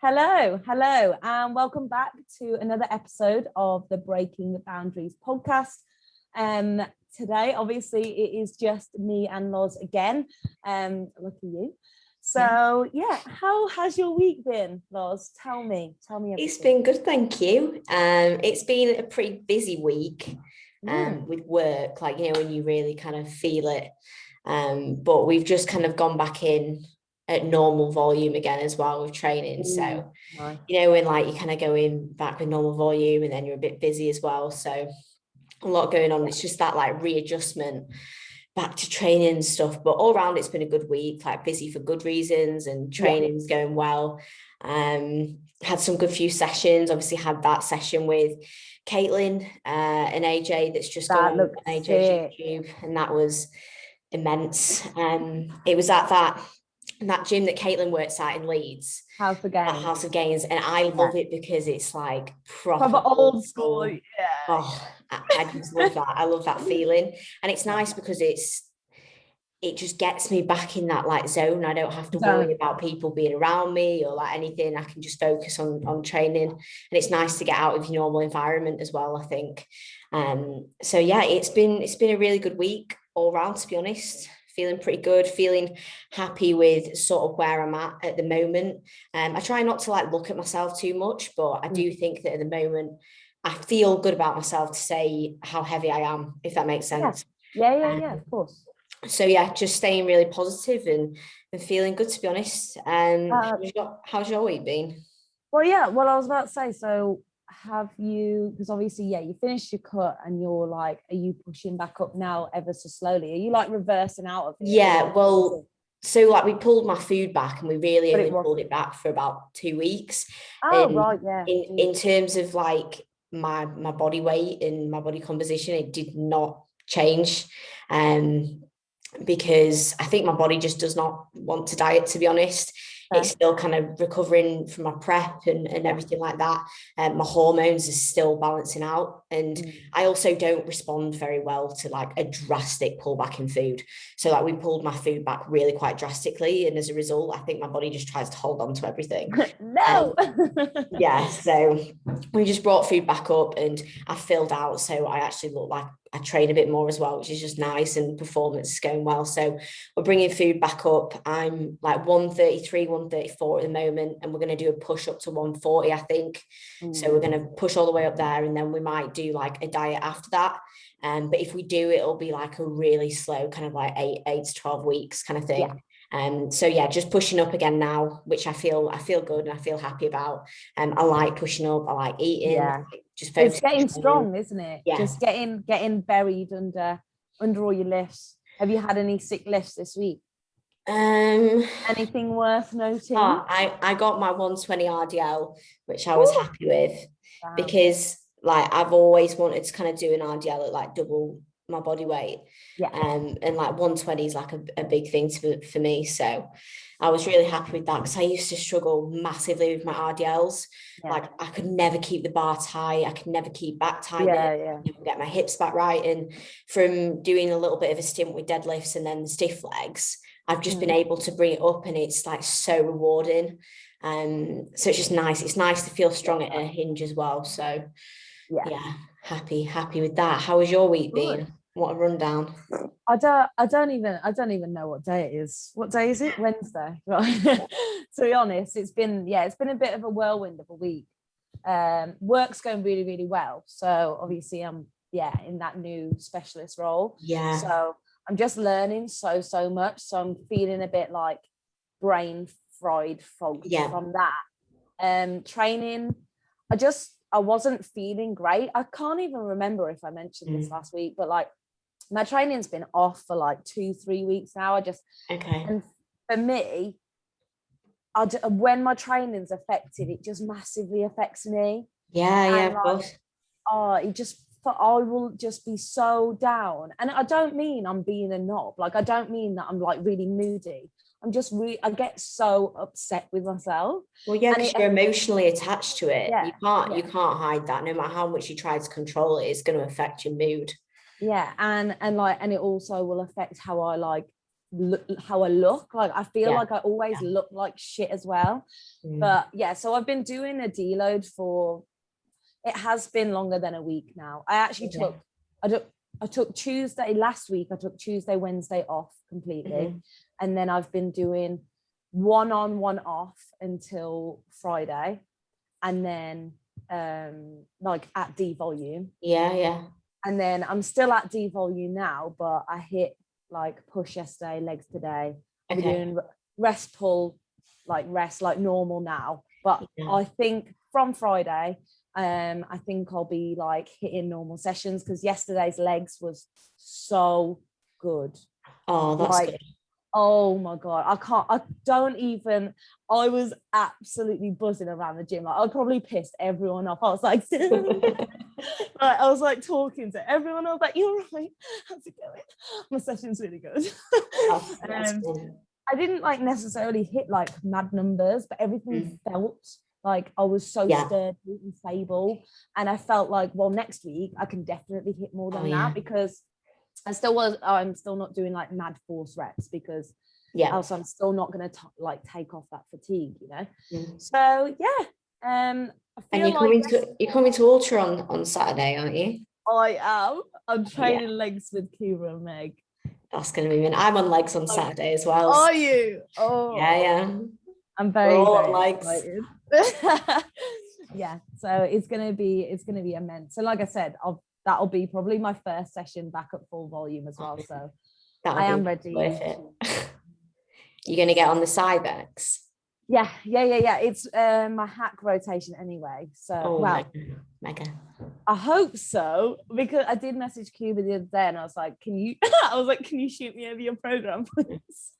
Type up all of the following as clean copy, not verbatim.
Hello, and welcome back to another episode of the Breaking Boundaries podcast. Today, obviously, it is just me and Loz again. Lucky you. So, how has your week been, Loz? Tell me everything. It's been good, thank you. It's been a pretty busy week with work, when you really kind of feel it. But we've just kind of gone back in at normal volume again as well with training. So, nice. When you're kind of going back with normal volume and then you're a bit busy as well. So a lot going on. It's just that readjustment back to training and stuff. But all around, it's been a good week, busy for good reasons, and training's going well. Had some good few sessions. Obviously had that session with Caitlin and AJ that's just going on AJ's YouTube, and that was immense. It was at that gym that Caitlin works at in Leeds, House of Gains, and I love it because it's proper old school. Yeah. Oh, I just love that. I love that feeling, and it's nice because it just gets me back in that zone. I don't have to worry about people being around me or anything. I can just focus on training, and it's nice to get out of your normal environment as well, I think. So yeah, it's been a really good week all round, to be honest. Feeling pretty good, feeling happy with sort of where I'm at the moment. I try not to look at myself too much, but I do think that at the moment I feel good about myself to say how heavy I am, if that makes sense. Yeah, of course. So yeah, just staying really positive and feeling good, to be honest. How's your week been? Well, I was about to say, so have you, because obviously you finished your cut and you're are you pushing back up now ever so slowly? Are you reversing out of it? So we pulled my food back, and we really only pulled it back for about 2 weeks. In terms of my body weight and my body composition, it did not change, because I think my body just does not want to diet, to be honest. It's still kind of recovering from my prep and everything like that. My hormones are still balancing out. And I also don't respond very well to a drastic pullback in food. So we pulled my food back really quite drastically. And as a result, I think my body just tries to hold on to everything. No. So we just brought food back up, and I filled out. So I actually look like I train a bit more as well, which is just nice, and performance is going well. So we're bringing food back up. I'm 133, 134 at the moment, and we're going to do a push up to 140, I think. So we're going to push all the way up there, and then we might do a diet after that. But if we do, it'll be a really slow kind of 8 to 12 weeks kind of thing. So just pushing up again now, which I feel good and I feel happy about. I like pushing up. I like eating. It's getting strong, isn't it? Just getting buried under all your lifts. Have you had any sick lifts this week? Anything worth noting? I got my 120 RDL, which I was happy with, because I've always wanted to kind of do an RDL at double my body weight. And 120 is a big thing for me. So I was really happy with that, because I used to struggle massively with my RDLs. I could never keep the bar tight. I could never keep back tight. Never get my hips back right. And from doing a little bit of a stint with deadlifts and then the stiff legs, I've just been able to bring it up, and it's so rewarding. So it's just nice. It's nice to feel strong at a hinge as well. So happy with that. How has your week been? What a rundown. I don't even know what day it is. What day is it? Wednesday. Right. To be honest, it's been a bit of a whirlwind of a week. Work's going really, really well. So obviously I'm in that new specialist role. So I'm just learning so much. So I'm feeling a bit brain fried fogged from that. Training, I wasn't feeling great. I can't even remember if I mentioned this last week, but my training's been off for 2-3 weeks now. And for me, when my training's affected, it just massively affects me. Of course. I will just be so down. And I don't mean I'm being a knob. I don't mean that I'm really moody. I'm just I get so upset with myself. Well, because you're emotionally attached to it. You can't hide that. No matter how much you try to control it, it's going to affect your mood. And it also will affect how I how I look. Like I feel like I always look like shit as well. But yeah, so I've been doing a deload for, it has been longer than a week now. I actually took Tuesday last week. I took Tuesday, Wednesday off completely. And then I've been doing one on, one off until Friday. And then like at D volume. And then I'm still at D volume now, but I hit like push yesterday, legs today. I'm doing rest pull, like rest like normal now. But I think from Friday, I think I'll be like hitting normal sessions, because yesterday's legs was so good. Oh, that's like, good. Oh my God, I was absolutely buzzing around the gym. Like I probably pissed everyone off. I was like, I was like talking to everyone. I was like, "You're right. How's it going? My session's really good." That's cool. I didn't like necessarily hit like mad numbers, but everything felt like I was so sturdy and stable. And I felt like, well, next week I can definitely hit more than that, because I'm still not doing like mad force reps, because else I'm still not going to like take off that fatigue, you know. So and you're coming to Ultra on Saturday, aren't you? I am. I'm training legs with Kira and Meg. That's going to be I'm on legs on Saturday as well. Are you? Oh yeah. I'm very, very excited. Yeah, so it's gonna be immense. So like I said, that'll be probably my first session back at full volume as well. So I am ready. Worth it. You're gonna get on the Cybex? Yeah. It's my hack rotation anyway. So mega. I hope so, because I did message Cuba the other day and I was like, can you shoot me over your program, please?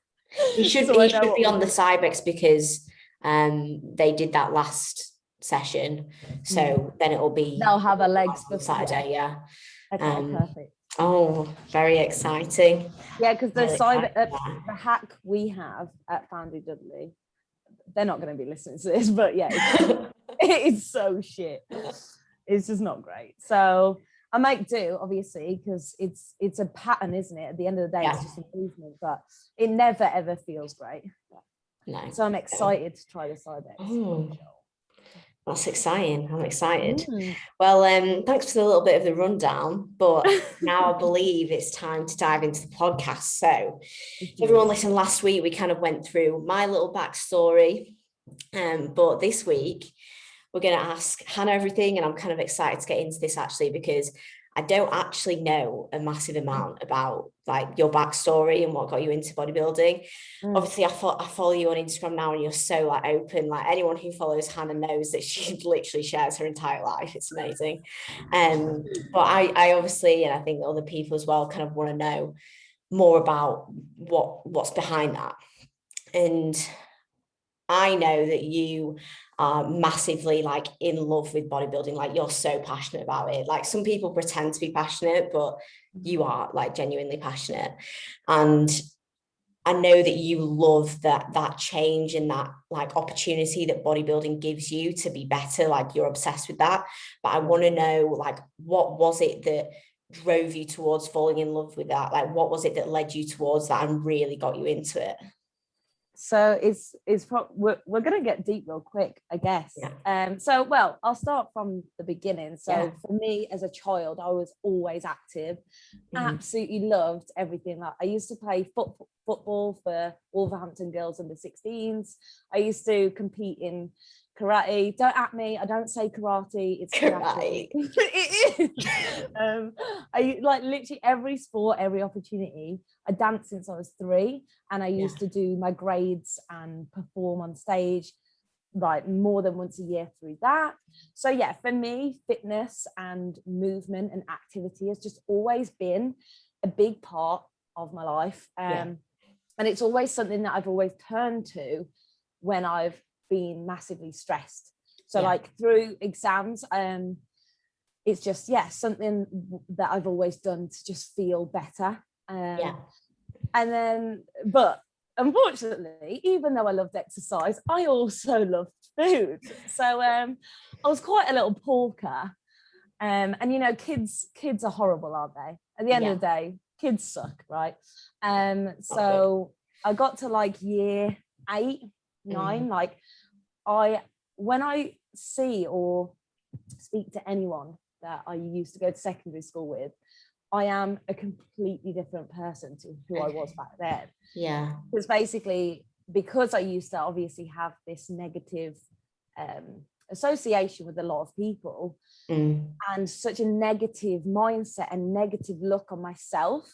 You should be on the Cybex, because they did that last session, so then they'll have a legs for Saturday. Okay, perfect. Oh, very exciting. Yeah, because the hack we have at Foundry Dudley, they're not going to be listening to this, but yeah, it's so shit. It's just not great. So I might do, obviously, because it's a pattern, isn't it? At the end of the day, it's just a movement, but it never ever feels great. No. So I'm excited to try the Cybex. That's exciting. I'm excited. Well, thanks for the little bit of the rundown, but now I believe it's time to dive into the podcast. So everyone listened last week, we kind of went through my little backstory, but this week we're going to ask Hannah everything, and I'm kind of excited to get into this actually, because I don't actually know a massive amount about like your backstory and what got you into bodybuilding. Obviously, I follow you on Instagram now, and you're so like open. Like anyone who follows Hannah knows that she literally shares her entire life. It's amazing. But I obviously, and I think other people as well, kind of want to know more about what's behind that. And I know that you are massively like in love with bodybuilding. Like you're so passionate about it. Like some people pretend to be passionate, but you are like genuinely passionate. And I know that you love that change and that like opportunity that bodybuilding gives you to be better. Like you're obsessed with that. But I want to know, like, what was it that drove you towards falling in love with that? Like, what was it that led you towards that and really got you into it? So we're gonna get deep real quick, I guess. So I'll start from the beginning. So for me as a child, I was always active, absolutely loved everything. Like I used to play football for Wolverhampton girls under 16s. I used to compete in karate. Don't at me, I don't say karate, it's karate. It is. I like literally every sport, every opportunity. I danced since I was 3, and I used to do my grades and perform on stage like more than once a year through that. So yeah, for me, fitness and movement and activity has just always been a big part of my life. And it's always something that I've always turned to when I've been massively stressed. So like through exams, it's just something that I've always done to just feel better. And then, but unfortunately, even though I loved exercise, I also loved food. So I was quite a little porker. And you know, kids are horrible, aren't they? At the end of the day, kids suck, right? So I got to like year 8, 9, like when I see or speak to anyone that I used to go to secondary school with, I am a completely different person to who I was back then. Yeah. Because basically, because I used to obviously have this negative association with a lot of people and such a negative mindset and negative look on myself,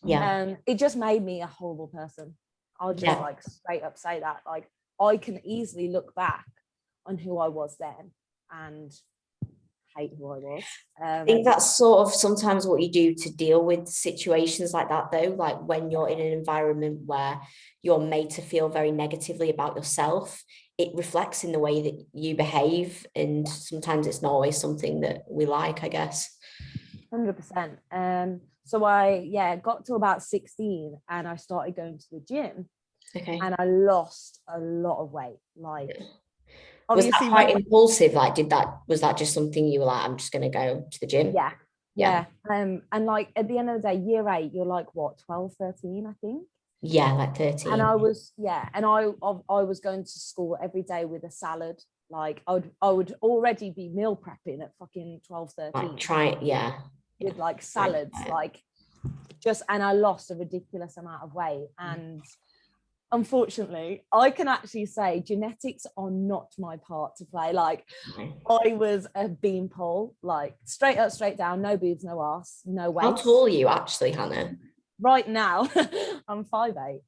it just made me a horrible person. I'll just like straight up say that. Like, I can easily look back on who I was then and hate who I was. I think that's sort of sometimes what you do to deal with situations like that, though, like when you're in an environment where you're made to feel very negatively about yourself, it reflects in the way that you behave, and sometimes it's not always something that we like, I guess. 100%. So I got to about 16 and I started going to the gym. Okay. And I lost a lot of weight. Like, was that quite impulsive? Like, was that just something you were like, I'm just going to go to the gym? Yeah. And like at the end of the day, year 8, you're like what, 12, 13, I think. Yeah, like 13. And I was going to school every day with a salad. Like I would already be meal prepping at fucking 12, 13. Like with like salads, like and I lost a ridiculous amount of weight. And unfortunately, I can actually say genetics are not my part to play. Like, I was a beanpole, like straight up, straight down, no boobs, no ass, no waist. How tall are you actually, Hannah? Right now, I'm 5'8".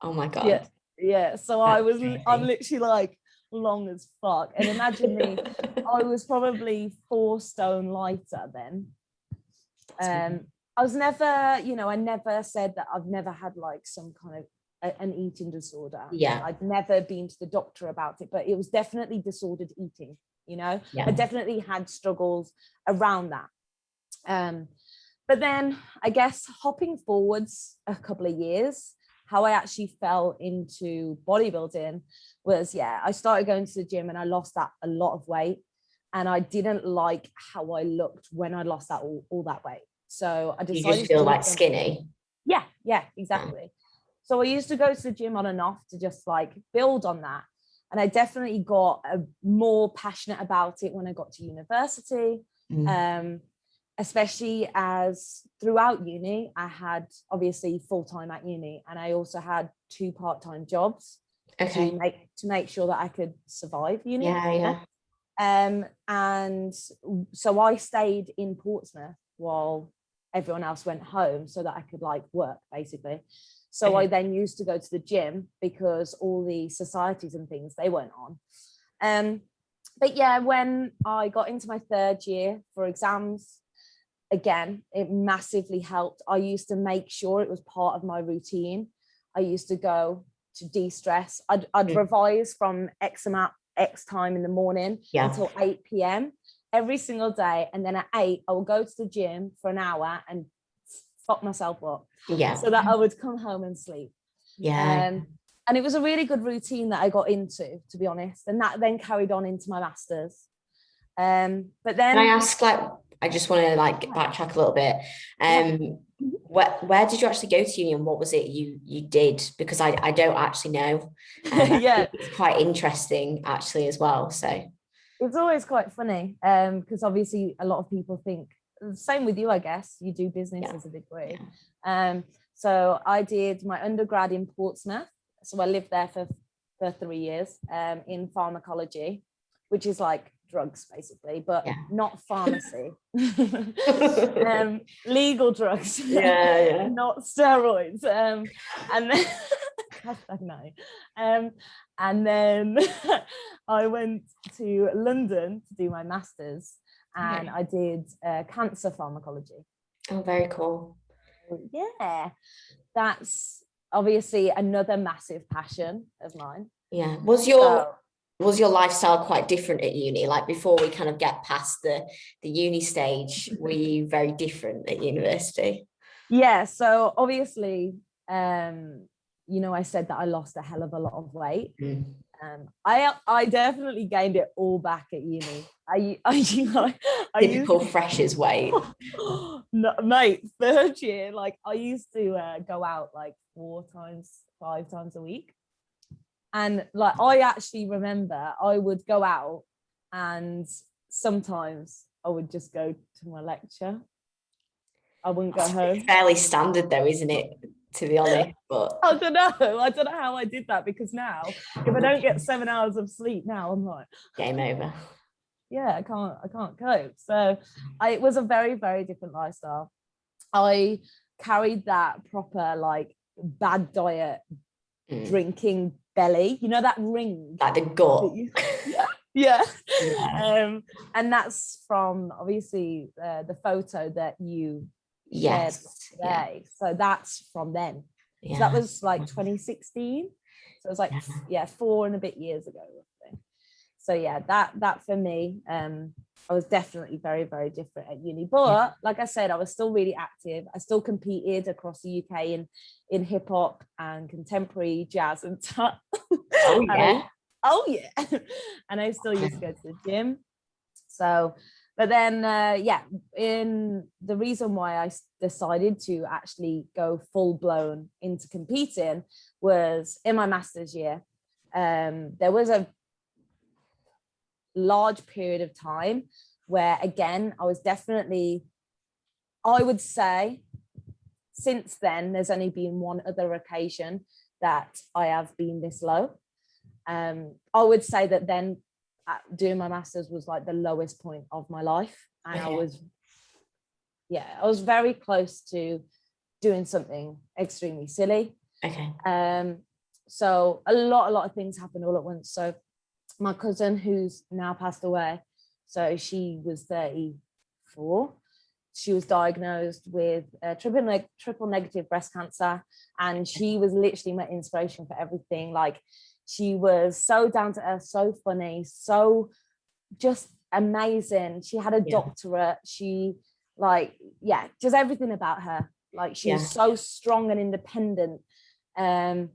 Oh my God. Yeah. So I'm literally like long as fuck. And imagine me, I was probably 4 stone lighter then. I was never, I never said that I've never had like some kind of an eating disorder. Yeah. I'd never been to the doctor about it, but it was definitely disordered eating, I definitely had struggles around that. But then I guess hopping forwards a couple of years, how I actually fell into bodybuilding was, I started going to the gym and I lost a lot of weight, and I didn't like how I looked when I lost that all that weight. So I decided, you just feel like skinny. Yeah, exactly. So I used to go to the gym on and off to just like build on that. And I definitely got more passionate about it when I got to university, especially as throughout uni, I had obviously full-time at uni, and I also had 2 part-time jobs to make sure that I could survive uni. And so I stayed in Portsmouth while everyone else went home so that I could like work basically. So I then used to go to the gym because all the societies and things, they weren't on. But yeah, when I got into my 3rd year for exams, again, it massively helped. I used to make sure it was part of my routine. I used to go to de-stress. I'd revise from X time in the morning until 8 p.m. every single day. And then at 8, I would go to the gym for an hour and fuck myself up. So that I would come home and sleep. And it was a really good routine that I got into, to be honest. And that then carried on into my master's. But then can I ask, like, I just want to like backtrack a little bit. Where did you actually go to uni, and what was it you did? Because I don't actually know. It's quite interesting actually as well. So it's always quite funny because obviously a lot of people think, same with you, I guess, you do business as a degree. So I did my undergrad in Portsmouth. So I lived there for 3 years in pharmacology, which is like drugs basically, but not pharmacy. Legal drugs, not steroids. And then and then I went to London to do my master's, and I did cancer pharmacology. Oh, very cool. Yeah, that's obviously another massive passion of mine. Was your lifestyle quite different at uni? Like, before we kind of get past the uni stage, were you very different at university? Yeah, so obviously, I said that I lost a hell of a lot of weight. I definitely gained it all back at uni. I Typical freshers weight. No, mate, third year, like I used to go out like 5 times a week. And like I actually remember I would go out and sometimes I would just go to my lecture. I wouldn't go home. Fairly standard though, isn't it? To be honest, but I don't know how I did that, because now if I don't get 7 hours of sleep now, I'm like, game over. Yeah, I can't cope. So it was a very, very different lifestyle. I carried that proper like bad diet drinking belly, you know, that ring, like the gut. Yeah. And that's from obviously the photo that you shared today. So that's from then. So that was like 2016. So it was like 4 and a bit years ago, roughly. So yeah, that for me, I was definitely very, very different at uni. But like I said, I was still really active. I still competed across the UK in hip hop and contemporary jazz and stuff. Oh yeah. And I still used to go to the gym. So, but then in the reason why I decided to actually go full blown into competing was in my master's year. There was a large period of time where, again, I was definitely, I would say since then there's only been one other occasion that I have been this low. I would say that then doing my master's was like the lowest point of my life, and I was very close to doing something extremely silly. So a lot of things happened all at once. So my cousin, who's now passed away, so she was 34, she was diagnosed with triple negative breast cancer, and she was literally my inspiration for everything. Like, she was so down to earth, so funny, so just amazing. She had a doctorate. She just everything about her. Like, she was so strong and independent. And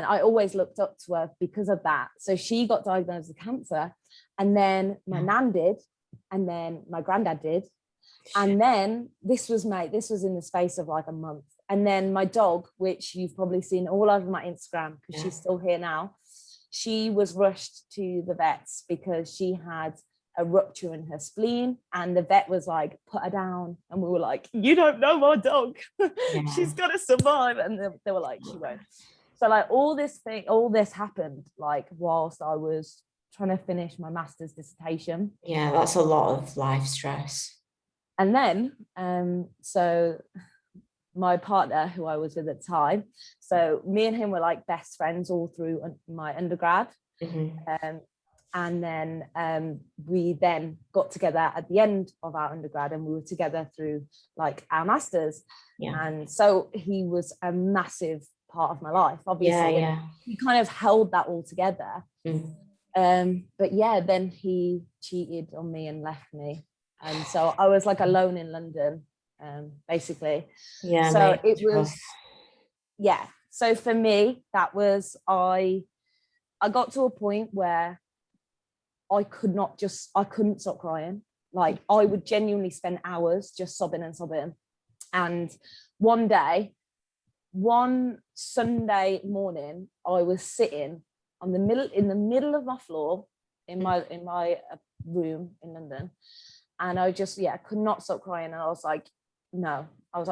I always looked up to her because of that. So she got diagnosed with cancer, and then my nan did, and then my granddad did. And then this was in the space of like a month. And then my dog, which you've probably seen all over my Instagram because she's still here now, she was rushed to the vets because she had a rupture in her spleen, and the vet was like, put her down. And we were like, you don't know my dog. She's got to survive. And they were like, she won't. So like all this happened like whilst I was trying to finish my master's dissertation. Yeah, that's a lot of life stress. And then, so my partner, who I was with at the time, so me and him were like best friends all through my undergrad. And then we then got together at the end of our undergrad, and we were together through like our masters. And so he was a massive part of my life, obviously. He kind of held that all together. But yeah, then he cheated on me and left me, and so I was like alone in London, basically. So it was so for me, that was, I got to a point where I couldn't stop crying. Like, I would genuinely spend hours just sobbing and sobbing. And one Sunday morning, I was sitting in the middle of my floor in my room in London, and I just could not stop crying. And I was like, no,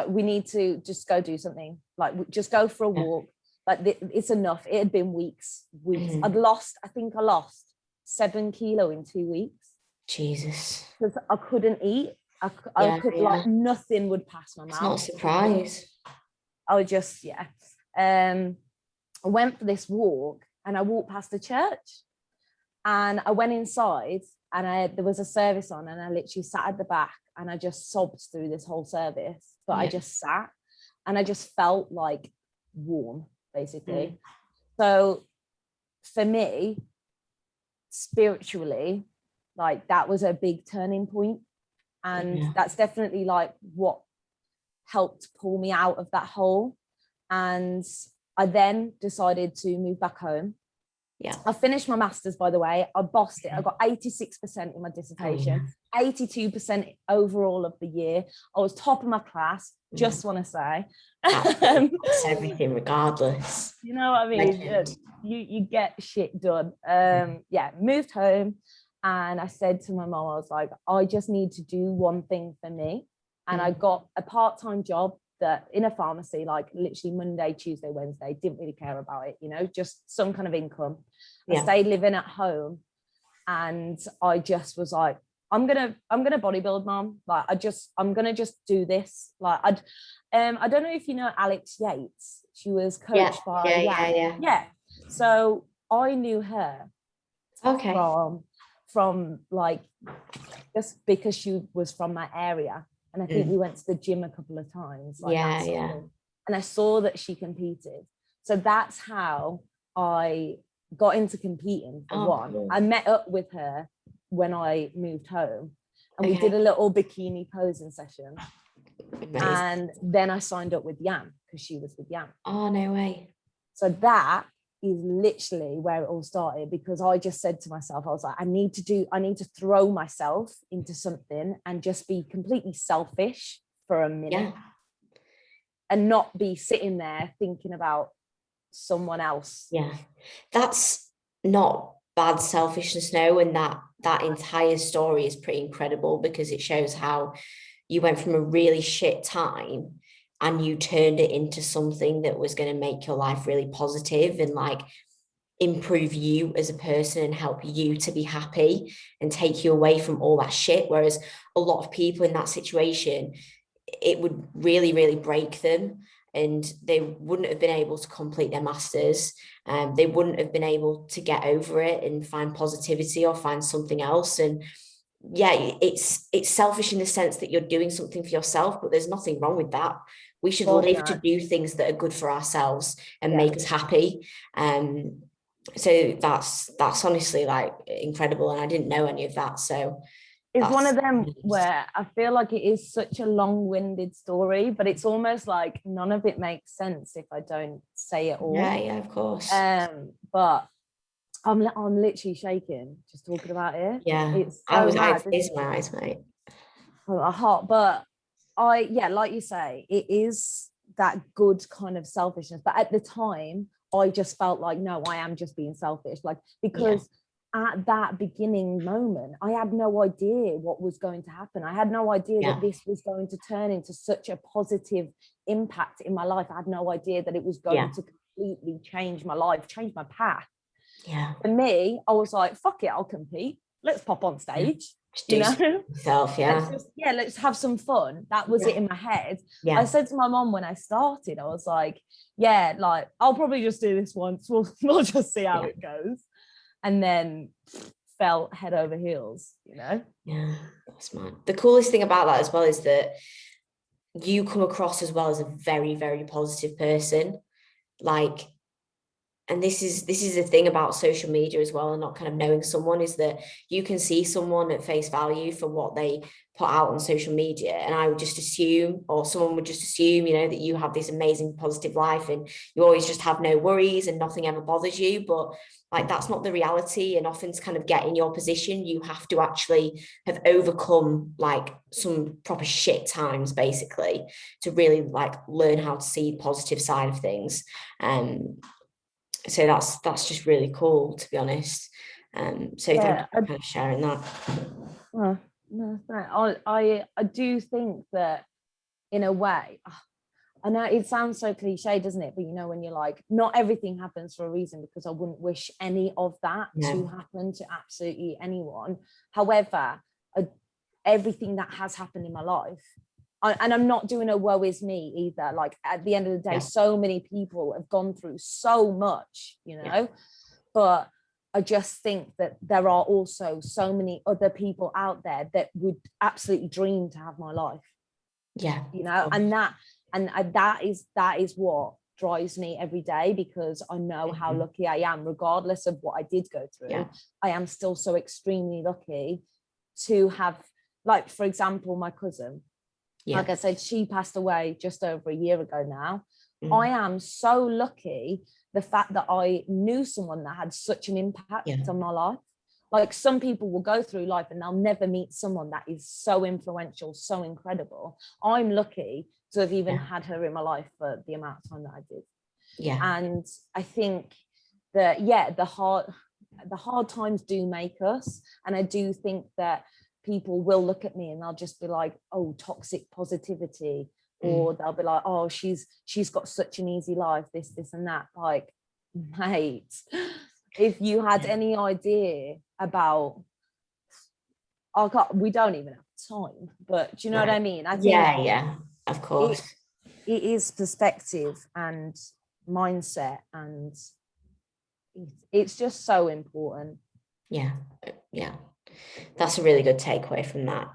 we need to just go do something, like just go for a walk. Like, it's enough. It had been weeks. I lost 7 kilos in 2 weeks. Jesus. Because I couldn't eat. Like, nothing would pass my mouth. It's not a surprise. I would just I went for this walk, and I walked past the church, and I went inside, and there was a service on, and I literally sat at the back, and I just sobbed through this whole service. But I just sat, and I just felt like warm, basically. So for me, spiritually, like, that was a big turning point, and that's definitely like what helped pull me out of that hole. And I then decided to move back home, Yeah. I finished my master's, by the way. I bossed it. I got 86% in my dissertation, 82% overall of the year. I was top of my class, just want to say. That's everything regardless. You know what I mean? You get shit done. Moved home, and I said to my mom, I was like, I just need to do one thing for me. And I got a part-time job that in a pharmacy, like literally Monday, Tuesday, Wednesday, didn't really care about it, you know, just some kind of income. I stayed living at home, and I just was like, I'm gonna bodybuild, mom. Like I'm gonna just do this. Like I don't know if you know Alex Yates. She was coached by yeah. So I knew her from like, just because she was from that area. And I think we went to the gym a couple of times. Like and I saw that she competed. So that's how I got into competing for one. Cool. I met up with her when I moved home, and we did a little bikini posing session. Amazing. And then I signed up with Yam because she was with Yam. Oh, no way. So that is literally where it all started, because I just said to myself, I was like, I need to throw myself into something and just be completely selfish for a minute and not be sitting there thinking about someone else. Yeah, that's not bad selfishness, no. And that entire story is pretty incredible, because it shows how you went from a really shit time and you turned it into something that was going to make your life really positive and like improve you as a person and help you to be happy and take you away from all that shit. Whereas a lot of people in that situation, it would really, really break them, and they wouldn't have been able to complete their masters. They wouldn't have been able to get over it and find positivity or find something else. And it's selfish in the sense that you're doing something for yourself, but there's nothing wrong with that. We should live to do things that are good for ourselves and make us happy. So that's honestly like incredible, and I didn't know any of that. So it's one of them where I feel like it is such a long-winded story, but it's almost like none of it makes sense if I don't say it all. Yeah, of course. But I'm literally shaking just talking about it. Yeah, it's so I was mad, my eyes, mate. My heart, but like you say, it is that good kind of selfishness. But at the time, I just felt like, no, I am just being selfish, like, because at that beginning moment, I had no idea what was going to happen. I had no idea that this was going to turn into such a positive impact in my life. I had no idea that it was going to completely change my life, change my path. Yeah. For me, I was like, fuck it, I'll compete. Let's pop on stage. You know, yourself, let's have some fun. That was it in my head. Yeah. I said to my mom when I started, I was like, like I'll probably just do this once. We'll just see how it goes. And then fell head over heels, you know. Yeah, that's mad. The coolest thing about that as well is that you come across as well as a very, very positive person. Like, and this is the thing about social media as well, and not kind of knowing someone, is that you can see someone at face value for what they put out on social media, and I would just assume, or someone would just assume, you know, that you have this amazing positive life and you always just have no worries and nothing ever bothers you. But like, that's not the reality. And often to kind of get in your position, you have to actually have overcome like some proper shit times, basically, to really like learn how to see the positive side of things. So that's just really cool, to be honest. So thank you for kind of sharing that. No, I do think that in a way, I know it sounds so cliche, doesn't it? But you know, when you're like, not everything happens for a reason, because I wouldn't wish any of that to happen to absolutely anyone. However, everything that has happened in my life, and I'm not doing a woe is me either. Like, at the end of the day, so many people have gone through so much, you know, but I just think that there are also so many other people out there that would absolutely dream to have my life. Yeah. You know, and that is what drives me every day, because I know how lucky I am, regardless of what I did go through. I am still so extremely lucky to have, like, for example, my cousin. Like I said, she passed away just over a year ago now. I am so lucky the fact that I knew someone that had such an impact on my life. Like, some people will go through life and they'll never meet someone that is so influential, so incredible. I'm lucky to have even had her in my life for the amount of time that I did. And I think that, the hard times do make us. And I do think that people will look at me and they'll just be like, oh, toxic positivity, or they'll be like, oh, she's got such an easy life, this and that. Like, mate, if you had any idea about, we don't even have time, but do you know what I mean? I think of course, it is perspective and mindset, and it's just so important. That's a really good takeaway from that.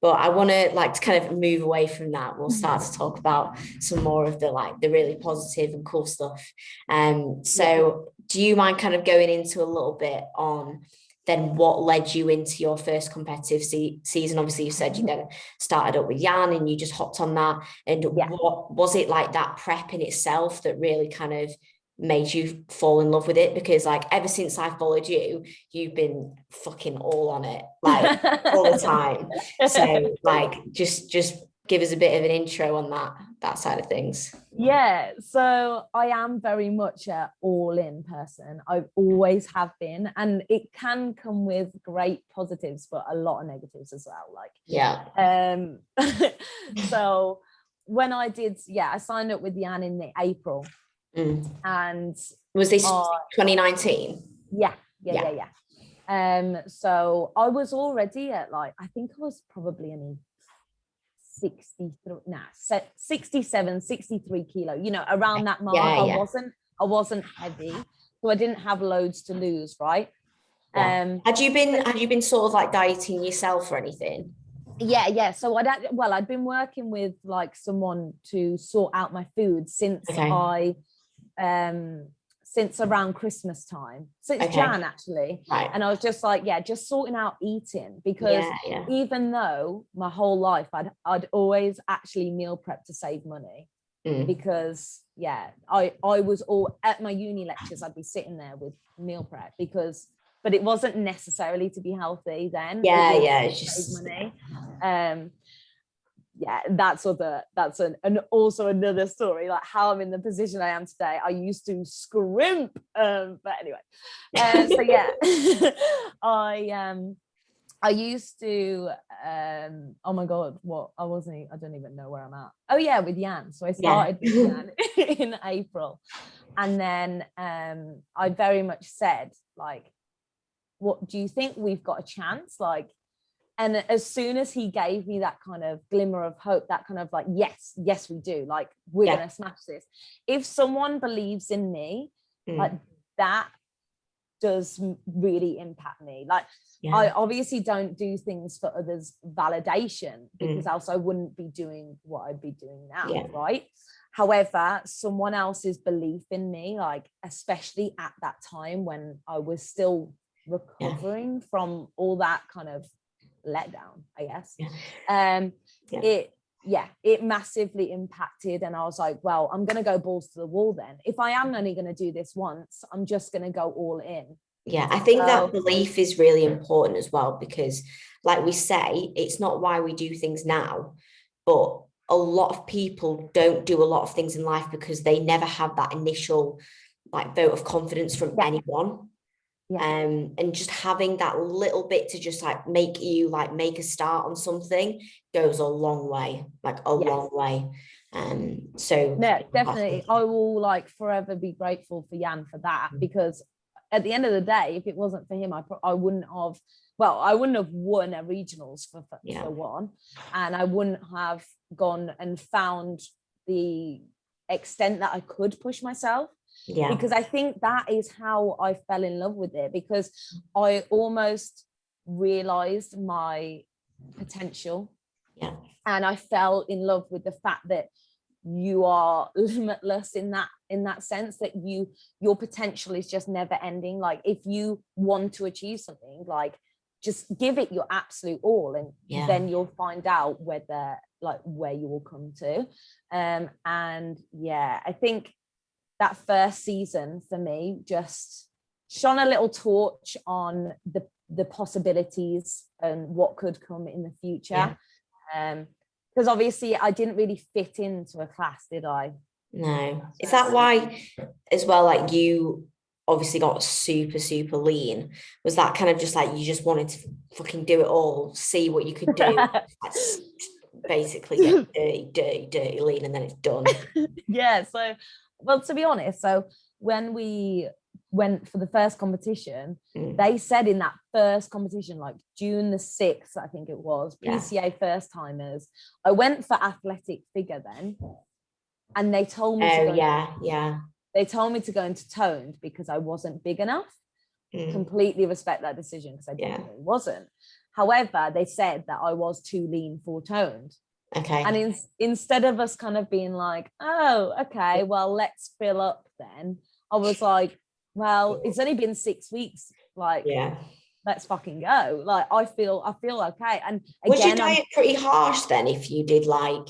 But I want to kind of move away from that. We'll start to talk about some more of the really positive and cool stuff. So do you mind kind of going into a little bit on then what led you into your first competitive season? Obviously, you said you then started up with Jan and you just hopped on that. And what was it like, that prep in itself, that really kind of made you fall in love with it? Because ever since I followed you, you've been fucking all on it, all the time. So just give us a bit of an intro on that side of things. So I am very much an all-in person. I always have been, and it can come with great positives but a lot of negatives as well. So when I did I signed up with Jan in April. And was this 2019? So I was already at I think I was probably only 67, 63 kilo, around that mark. I wasn't heavy, so I didn't have loads to lose, right? Had you been sort of dieting yourself or anything? So I'd been working with someone to sort out my food since since around Christmas time, since Jan actually, and I was just just sorting out eating, because even though my whole life I'd always actually meal prep to save money, because I was all at my uni lectures, I'd be sitting there with meal prep, but it wasn't necessarily to be healthy then. It's just save money. That's also another story, how I'm in the position I am today. I used to scrimp, but anyway, I used to oh my god, I don't even know where I'm at. With Jan. So I started with Jan in April, and then I very much said, what do you think, we've got a chance? And as soon as he gave me that kind of glimmer of hope, that kind of yes we do, we're gonna smash this. If someone believes in me, that does really impact me. I obviously don't do things for others' validation, because else I wouldn't be doing what I'd be doing now, right? However, someone else's belief in me, especially at that time when I was still recovering from all that kind of letdown, I guess, it massively impacted. And I was like, well, I'm gonna go balls to the wall then. If I am only gonna do this once, I'm just gonna go all in. I think that belief is really important as well, because like we say, it's not why we do things now, but a lot of people don't do a lot of things in life because they never have that initial vote of confidence from anyone. And just having that little bit to just make you make a start on something goes a long way, long way. So definitely, I will forever be grateful for Jan for that, because at the end of the day, if it wasn't for him, I wouldn't have won a regionals for one, and I wouldn't have gone and found the extent that I could push myself. Because I think that is how I fell in love with it, because I almost realized my potential, and I fell in love with the fact that you are limitless in that sense, that your potential is just never ending. If you want to achieve something, just give it your absolute all, and then you'll find out whether like where you will come to. And yeah, I think that first season for me just shone a little torch on the possibilities and what could come in the future. Because obviously I didn't really fit into a class, did I? No. Is that why as well, like you obviously got super, super lean? Was that kind of just like you just wanted to fucking do it all, see what you could do? Basically get dirty, lean, and then it's done. Yeah. So, well, to be honest, so when we went for the first competition, they said in that first competition, like June the 6th, I think it was, PCA first timers, I went for athletic figure then, and they told me they told me to go into toned because I wasn't big enough. Completely respect that decision because I definitely wasn't. However, they said that I was too lean for toned. Okay. And instead of us kind of being like, oh, okay, well, let's fill up then, I was like, well, it's only been 6 weeks. Like, let's fucking go. Like, I feel okay. And again, was your diet pretty harsh then if you did like,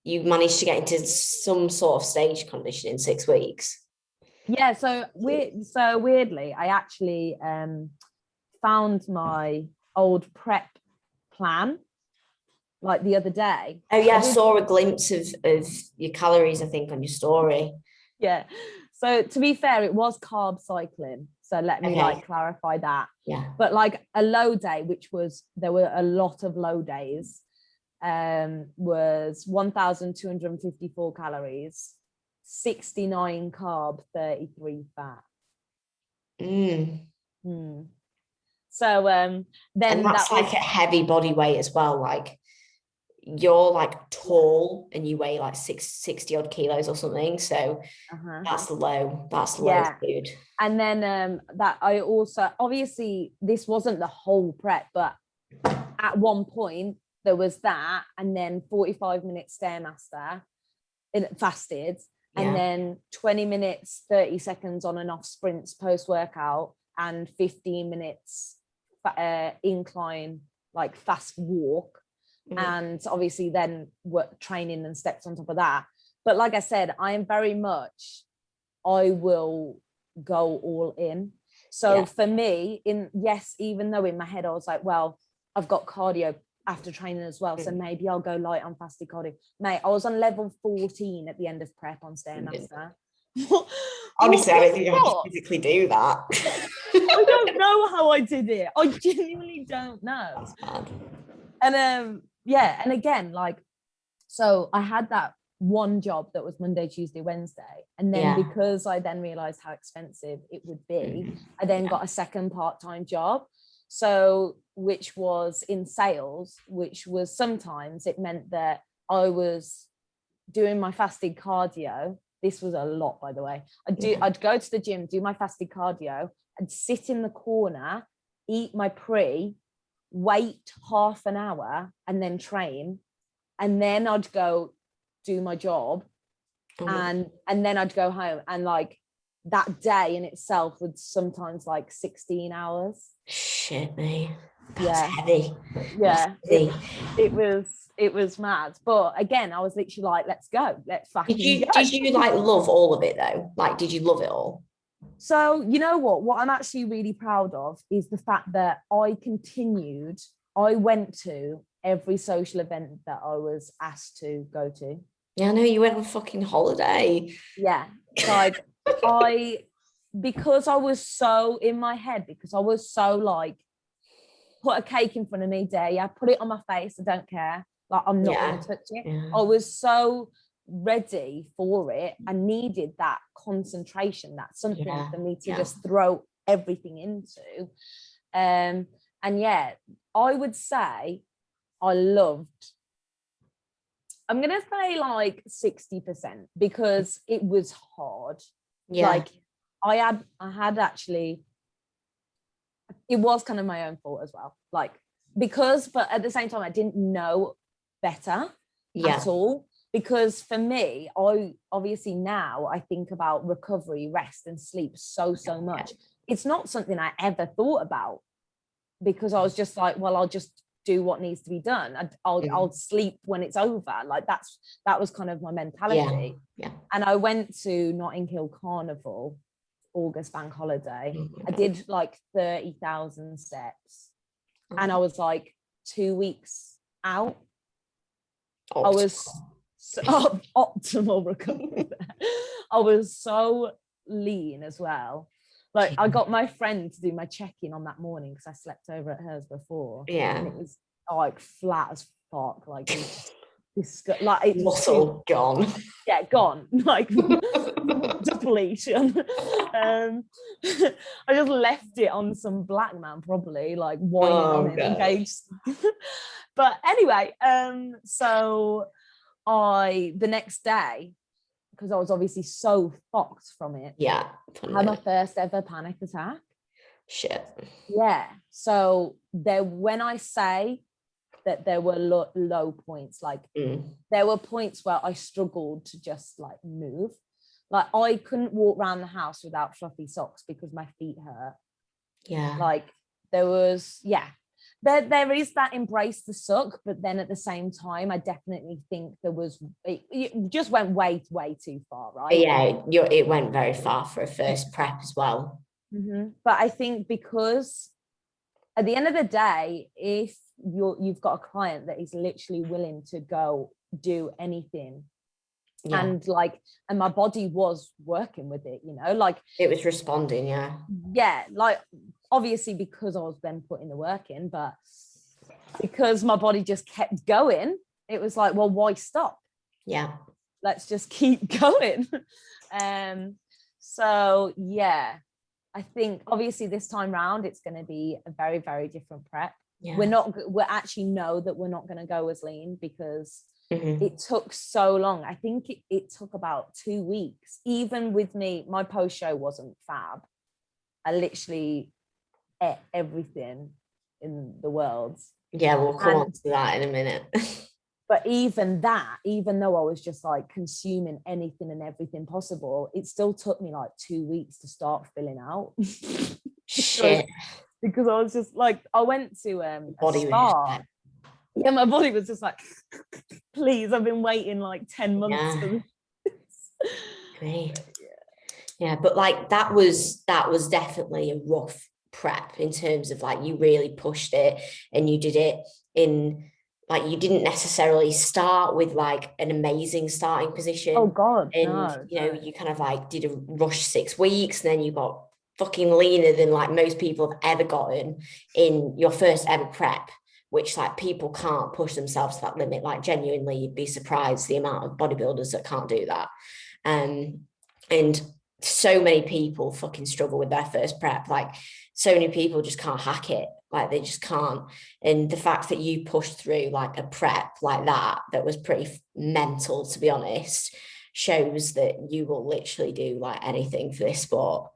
you managed to get into some sort of stage condition in 6 weeks? Yeah, so weirdly, I actually found my old prep plan like the other day. Oh yeah, I saw a glimpse of your calories, I think, on your story. Yeah. So to be fair, it was carb cycling. So let me like clarify that. Yeah. But like a low day, there were a lot of low days, was 1,254 calories, 69 carb, 33 fat. So then that's like a heavy body weight as well. Like you're like tall and you weigh like 60 odd kilos or something. So that's low. That's low food. And then that I also, obviously this wasn't the whole prep, but at one point there was that, and then 45 minutes Stairmaster fasted, and then 20 minutes, 30 seconds on and off sprints post-workout, and 15 minutes incline, like fast walk. And obviously then work training and steps on top of that. But like I said, I am very much, I will go all in. So for me, even though in my head I was like, well, I've got cardio after training as well, so maybe I'll go light on fasted cardio. Mate, I was on level 14 at the end of prep on Stairmaster. Honestly, I don't think I can physically do that. I don't know how I did it. I genuinely don't know. And and again, like, so I had that one job that was Monday, Tuesday, Wednesday, and then because I then realized how expensive it would be, I then got a second part-time job, so which was in sales, which was sometimes it meant that I was doing my fasted cardio. This was a lot, by the way. I'd go to the gym, do my fasted cardio, and sit in the corner, eat my wait half an hour, and then train, and then I'd go do my job, and then I'd go home, and like that day in itself would sometimes like 16 hours. Shit, me. That's heavy. Yeah. That's heavy. It was mad. But again, I was literally like, let's go. Let's fucking go. Did you like love all of it though? Like, did you love it all? So you know what I'm actually really proud of is the fact that I went to every social event that I was asked to go to. Yeah, I know, you went on fucking holiday. Yeah. Like because I was so in my head, because I was so like, put a cake in front of me, dare ya, put it on my face, I don't care. Like, I'm not going to touch it. Yeah. I was so ready for it. I needed that concentration. That's something for me to just throw everything into. And yeah, I would say I loved, I'm going to say like 60%, because it was hard. Yeah. Like I had actually, it was kind of my own fault as well. Like, but at the same time, I didn't know better at all. Because for me, I obviously now I think about recovery, rest and sleep so much. It's not something I ever thought about, because I was just like, well, I'll just do what needs to be done. I'll sleep when it's over. Like that was kind of my mentality. Yeah. And I went to Notting Hill Carnival, August bank holiday. I did like 30,000 steps, and I was like 2 weeks out. I was so, optimal recovery. I was so lean as well. Like I got my friend to do my check-in on that morning because I slept over at hers before. Yeah. And it was like flat as fuck. Like like it's muscle gone. Yeah, gone. Like depletion. I just left it on some black man, probably like whining on it, engaged. But anyway, so the next day, because I was obviously so fucked from it. Yeah. I had my first ever panic attack. Shit. Yeah. So when I say that there were low points, like there were points where I struggled to just like move. Like I couldn't walk around the house without fluffy socks because my feet hurt. Yeah. Like there was, there is that embrace the suck, but then at the same time, I definitely think it just went way too far, right? Yeah, it went very far for a first prep as well. But I think because at the end of the day, if you've got a client that is literally willing to go do anything, and my body was working with it, like it was responding. Like obviously because I was then putting the work in, but because my body just kept going, it was like, well, why stop? Let's just keep going. So I think obviously this time round it's going to be a very, very different prep. We actually know that we're not going to go as lean because it took so long. I think it took about 2 weeks. Even with me, my post show wasn't fab. I literally ate everything in the world. Yeah, we'll come on to that in a minute. But even though I was just like consuming anything and everything possible, it still took me like 2 weeks to start filling out. Shit. Because I was just like, I went to a spa. Yeah, my body was just like, please, I've been waiting like 10 months for this. Great. Yeah, but like that was definitely a rough prep in terms of like you really pushed it and you did it in like you didn't necessarily start with like an amazing starting position. Oh God, and you kind of like did a rush 6 weeks, and then you got fucking leaner than like most people have ever gotten in your first ever prep, which like people can't push themselves to that limit. Like genuinely, you'd be surprised the amount of bodybuilders that can't do that. And so many people fucking struggle with their first prep. Like so many people just can't hack it. Like they just can't. And the fact that you pushed through like a prep like that was pretty mental, to be honest, shows that you will literally do like anything for this sport.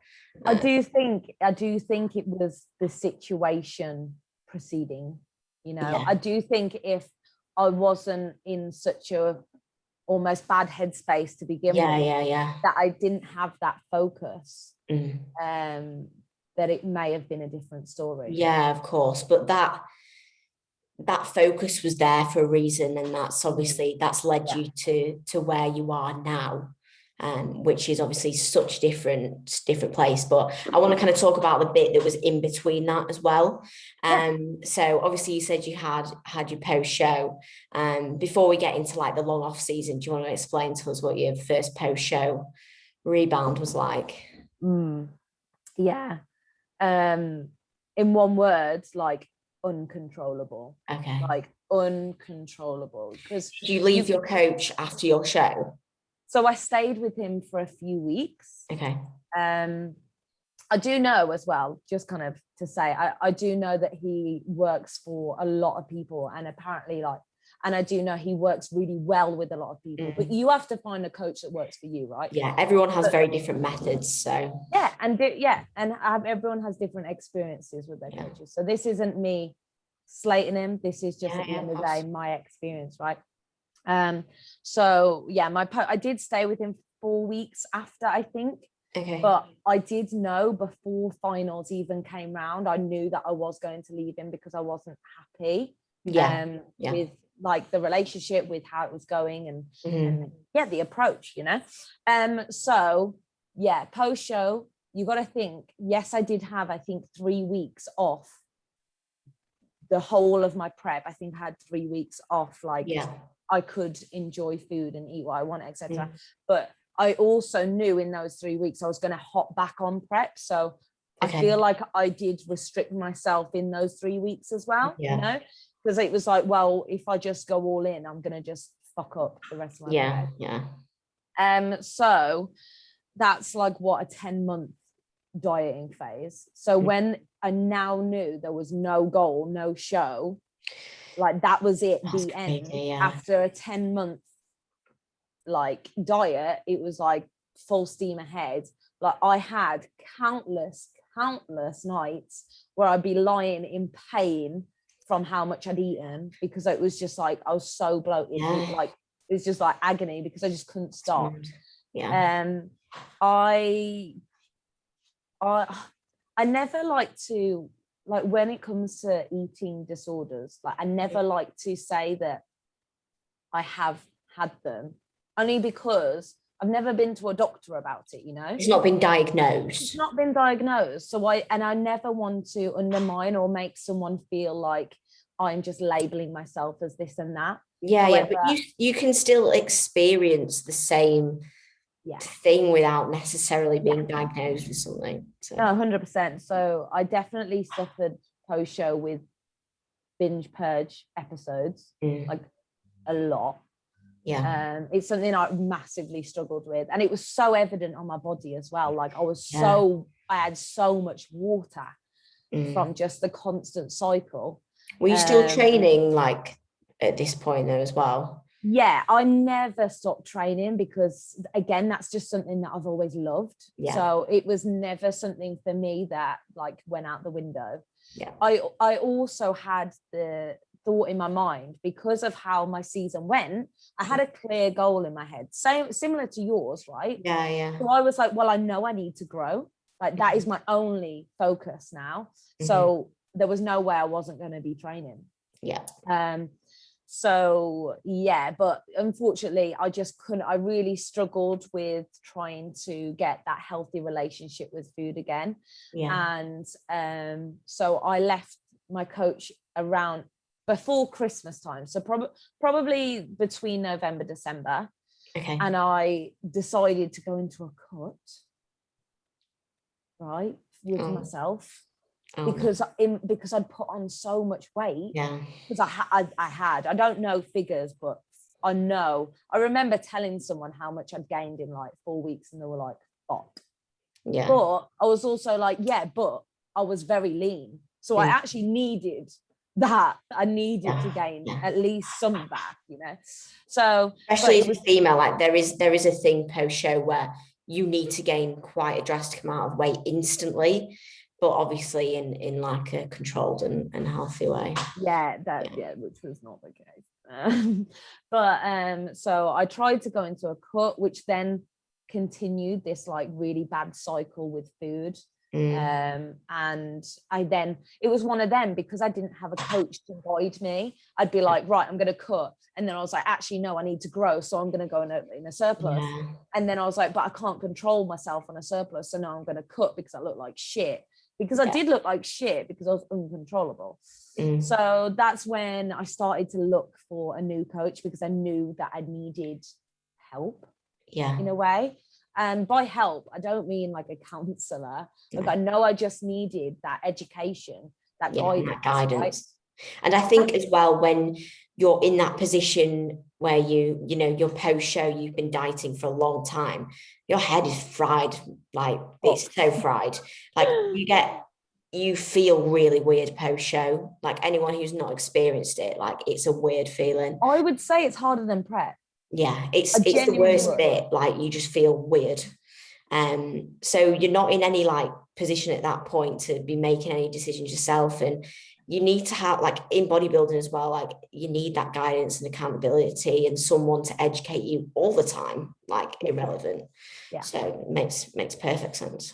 I do think it was the situation preceding, I do think if I wasn't in such a almost bad headspace to begin with, that I didn't have that focus, that it may have been a different story. Yeah, of course. But that focus was there for a reason, and that's obviously that's led you to where you are now, which is obviously such different place. But I want to kind of talk about the bit that was in between that as well. So obviously you said you had your post show. Before we get into like the long off season, do you want to explain to us what your first post show rebound was like? In one word, like uncontrollable. Okay. Like uncontrollable. Because did you leave your coach after your show? So I stayed with him for a few weeks. Okay. I do know as well, just kind of to say, I do know that he works for a lot of people, and apparently and I do know he works really well with a lot of people, but you have to find a coach that works for you, right? Yeah, everyone has very different methods, so. And everyone has different experiences with their coaches. So this isn't me slating him. This is just at the end of the day, my experience, right? So I did stay with him 4 weeks after, I think. Okay. But I did know before finals even came round, I knew that I was going to leave him because I wasn't happy with like the relationship, with how it was going, and the approach, you know. So yeah, post show, you got to think, yes, I did have, I think, 3 weeks off the whole of my prep. I think I had 3 weeks off, like I could enjoy food and eat what I want, etc. But I also knew in those 3 weeks I was going to hop back on prep. So I feel like I did restrict myself in those 3 weeks as well, you know, because it was like, well, if I just go all in, I'm going to just fuck up the rest of my prep. So that's like what, a 10-month dieting phase. So when I now knew there was no goal, no show, like that was it, that's the end. After a 10-month like diet, it was like full steam ahead. Like I had countless nights where I'd be lying in pain from how much I'd eaten, because it was just like I was so bloated. Like it was just like agony because I just couldn't stop. I never like to, like when it comes to eating disorders, like I never like to say that I have had them, only because I've never been to a doctor about it, you know. It's not been diagnosed. It's not been diagnosed. So I never want to undermine or make someone feel like I'm just labeling myself as this and that. However, but you can still experience the same thing without necessarily being diagnosed with something. So. No, 100%. So I definitely suffered post-show with binge-purge episodes, like a lot. It's something I massively struggled with, and it was so evident on my body as well. Like I had so much water from just the constant cycle. Were you still training like at this point though as well? Yeah, I never stopped training, because again, that's just something that I've always loved. So it was never something for me that like went out the window. I also had the thought in my mind, because of how my season went, I had a clear goal in my head, similar to yours, right? So I was like, well, I know I need to grow, like that is my only focus now. So there was no way I wasn't going to be training. So but unfortunately I just couldn't. I really struggled with trying to get that healthy relationship with food again. And so I left my coach around before Christmas time, so probably between November, December. And I decided to go into a cut, right, with myself. Because I'd put on so much weight. Because I don't know figures, but I remember telling someone how much I'd gained in like 4 weeks, and they were like, fuck. But I was also like, but I was very lean, so I actually needed that. I needed to gain at least some back, you know. So especially as a female, like there is a thing post show where you need to gain quite a drastic amount of weight instantly, but obviously in like a controlled and healthy way. Which was not the case. So I tried to go into a cut, which then continued this like really bad cycle with food. And it was one of them, because I didn't have a coach to guide me. I'd be like, right, I'm gonna cut, and then I was like, actually no, I need to grow, so I'm gonna go in a surplus. And then I was like, but I can't control myself on a surplus, so now I'm gonna cut because I look like shit. Because I did look like shit, because I was uncontrollable. So that's when I started to look for a new coach, because I knew that I needed help in a way. And by help, I don't mean like a counselor. Like I know I just needed that education, that guidance. Right? And I think as well, when you're in that position where you're post show, you've been dieting for a long time, your head is fried, like it's so fried. Like you feel really weird post show. Like anyone who's not experienced it, like it's a weird feeling. I would say it's harder than prep. It's the worst bit. Like you just feel weird. So you're not in any like position at that point to be making any decisions yourself, and you need to have, like in bodybuilding as well, like you need that guidance and accountability and someone to educate you all the time, like irrelevant. So it makes perfect sense.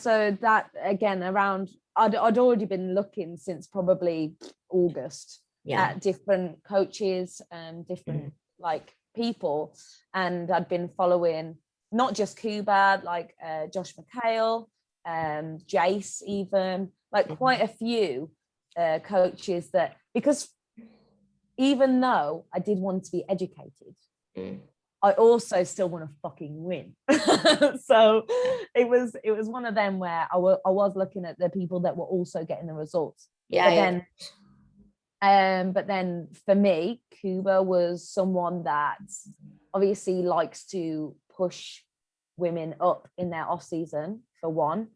So that again, around I'd already been looking since probably August. at different coaches and different like people, and I'd been following not just Cuba, like Josh McHale, Jace, even like quite a few coaches, that because even though I did want to be educated, I also still want to fucking win. So it was one of them where I was looking at the people that were also getting the results. But then for me, Cuba was someone that obviously likes to push women up in their off season, for one.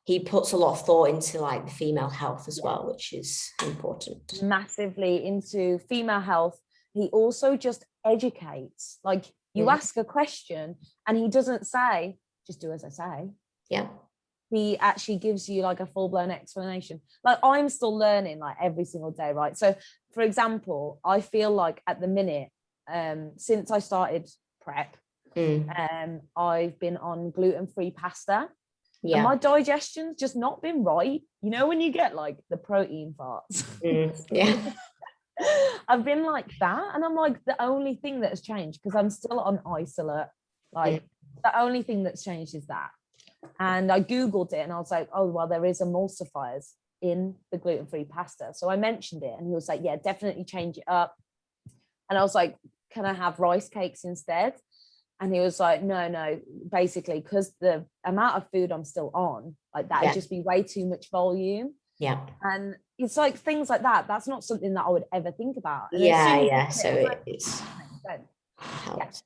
He puts a lot of thought into like the female health as well, which is important. Massively into female health. He also just educates. Like you ask a question and he doesn't say, just do as I say. Yeah. He actually gives you like a full-blown explanation. Like I'm still learning like every single day, right? So for example, I feel like at the minute, since I started prep, I've been on gluten-free pasta. Yeah. And my digestion's just not been right. You know, when you get like the protein farts. Yeah. I've been like that. And I'm like, the only thing that has changed, because I'm still on isolate, like the only thing that's changed is that. And I Googled it and I was like, oh, well, there is emulsifiers in the gluten-free pasta. So I mentioned it and he was like, yeah, definitely change it up. And I was like, can I have rice cakes instead? And he was like, no, basically, because the amount of food I'm still on, like that would just be way too much volume. Yeah. And it's like things like that. That's not something that I would ever think about. And So it's helped.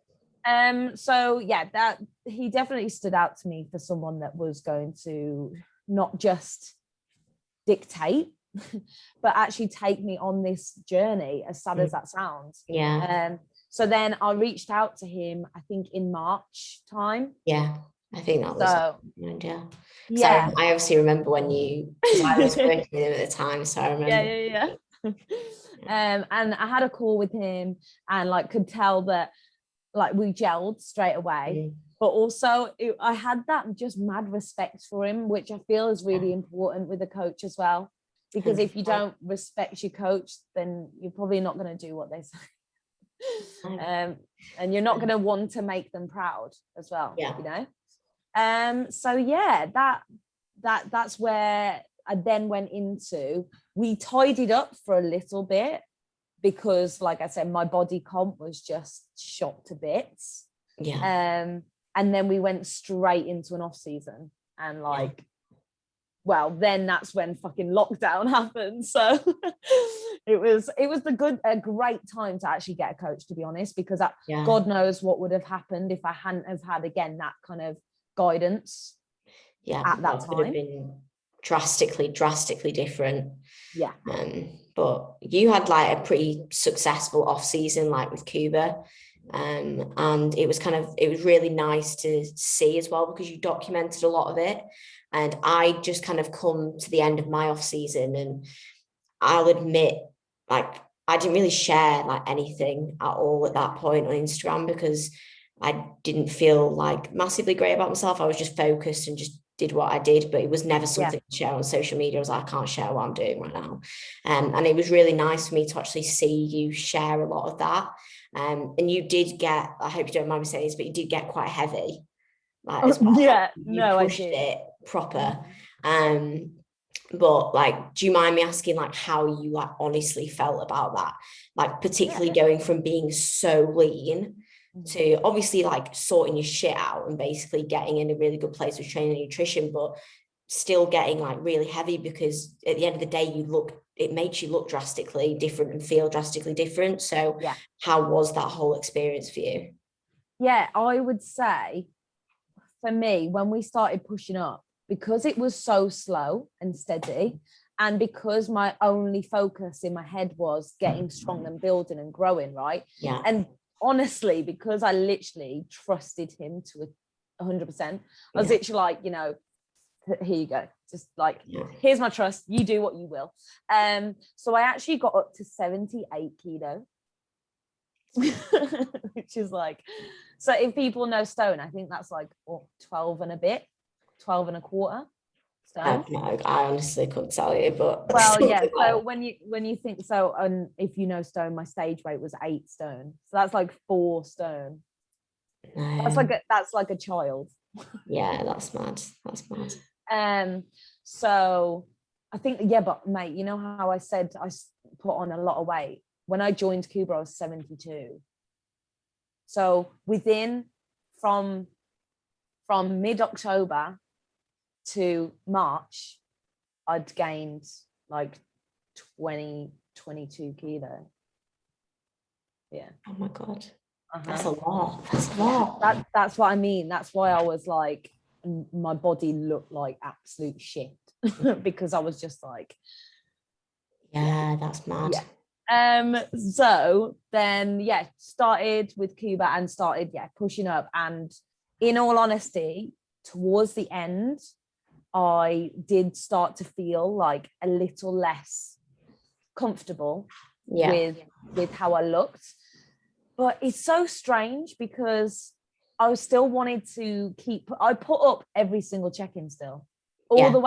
So yeah, that he definitely stood out to me for someone that was going to not just dictate, but actually take me on this journey, as sad as that sounds. Yeah. So then I reached out to him, I think in March time. Yeah, I think that was I obviously remember when because I was working with him at the time, so I remember. And I had a call with him and like could tell that like we gelled straight away. But also I had that just mad respect for him, which I feel is really important with a coach as well. Because if you don't respect your coach, then you're probably not going to do what they say. And you're not going to want to make them proud as well, you know. So yeah, that's where I then went into. We tidied up for a little bit because, like I said, my body comp was just shot to bits. And then we went straight into an off season, and well, then that's when fucking lockdown happened. So it was a great time to actually get a coach, to be honest, because God knows what would have happened if I hadn't have had, again, that kind of guidance at that time. Would have been drastically different. Yeah. But you had like a pretty successful off season, like with Cuba. And it was really nice to see as well, because you documented a lot of it. And I just kind of come to the end of my off season, and I'll admit, like, I didn't really share like anything at all at that point on Instagram, because I didn't feel like massively great about myself. I was just focused and just did what I did, but it was never something to share on social media. I was like, I can't share what I'm doing right now. And it was really nice for me to actually see you share a lot of that. And you did get, I hope you don't mind me saying this, but you did get quite heavy. As well. I did it proper. But like, do you mind me asking like how you like honestly felt about that? Like particularly going from being so lean to obviously like sorting your shit out and basically getting in a really good place with training and nutrition, but still getting like really heavy, because at the end of the day it makes you look drastically different and feel drastically different. So how was that whole experience for you? Yeah, I would say for me, when we started pushing up, because it was so slow and steady, and because my only focus in my head was getting strong and building and growing, right? Yeah. And honestly, because I literally trusted him to 100%, I was literally like, you know, here you go, just like, here's my trust, you do what you will. So I actually got up to 78 kilos. Which is like, so if people know stone, I think that's like 12 and a bit, 12 and a quarter. stone? No, I honestly couldn't tell you, but well, yeah. So when you think so, and if you know stone, my stage weight was 8 stone. So that's like 4 stone. That's like a child. Yeah, that's mad. That's mad. So I think, yeah, but mate, you know how I said I put on a lot of weight? When I joined Cuba, I was 72. So from mid-October to March, I'd gained like 22 kilo. Yeah. Oh my God. That's a lot. That's a lot. Yeah, that's what I mean. That's why I was like, my body looked like absolute shit because I was just like, yeah, that's mad. Yeah. So then, yeah, started with Cuba and started, pushing up. And in all honesty, towards the end, I did start to feel like a little less comfortable with how I looked. But it's so strange because I still wanted to I put up every single check-in still, all the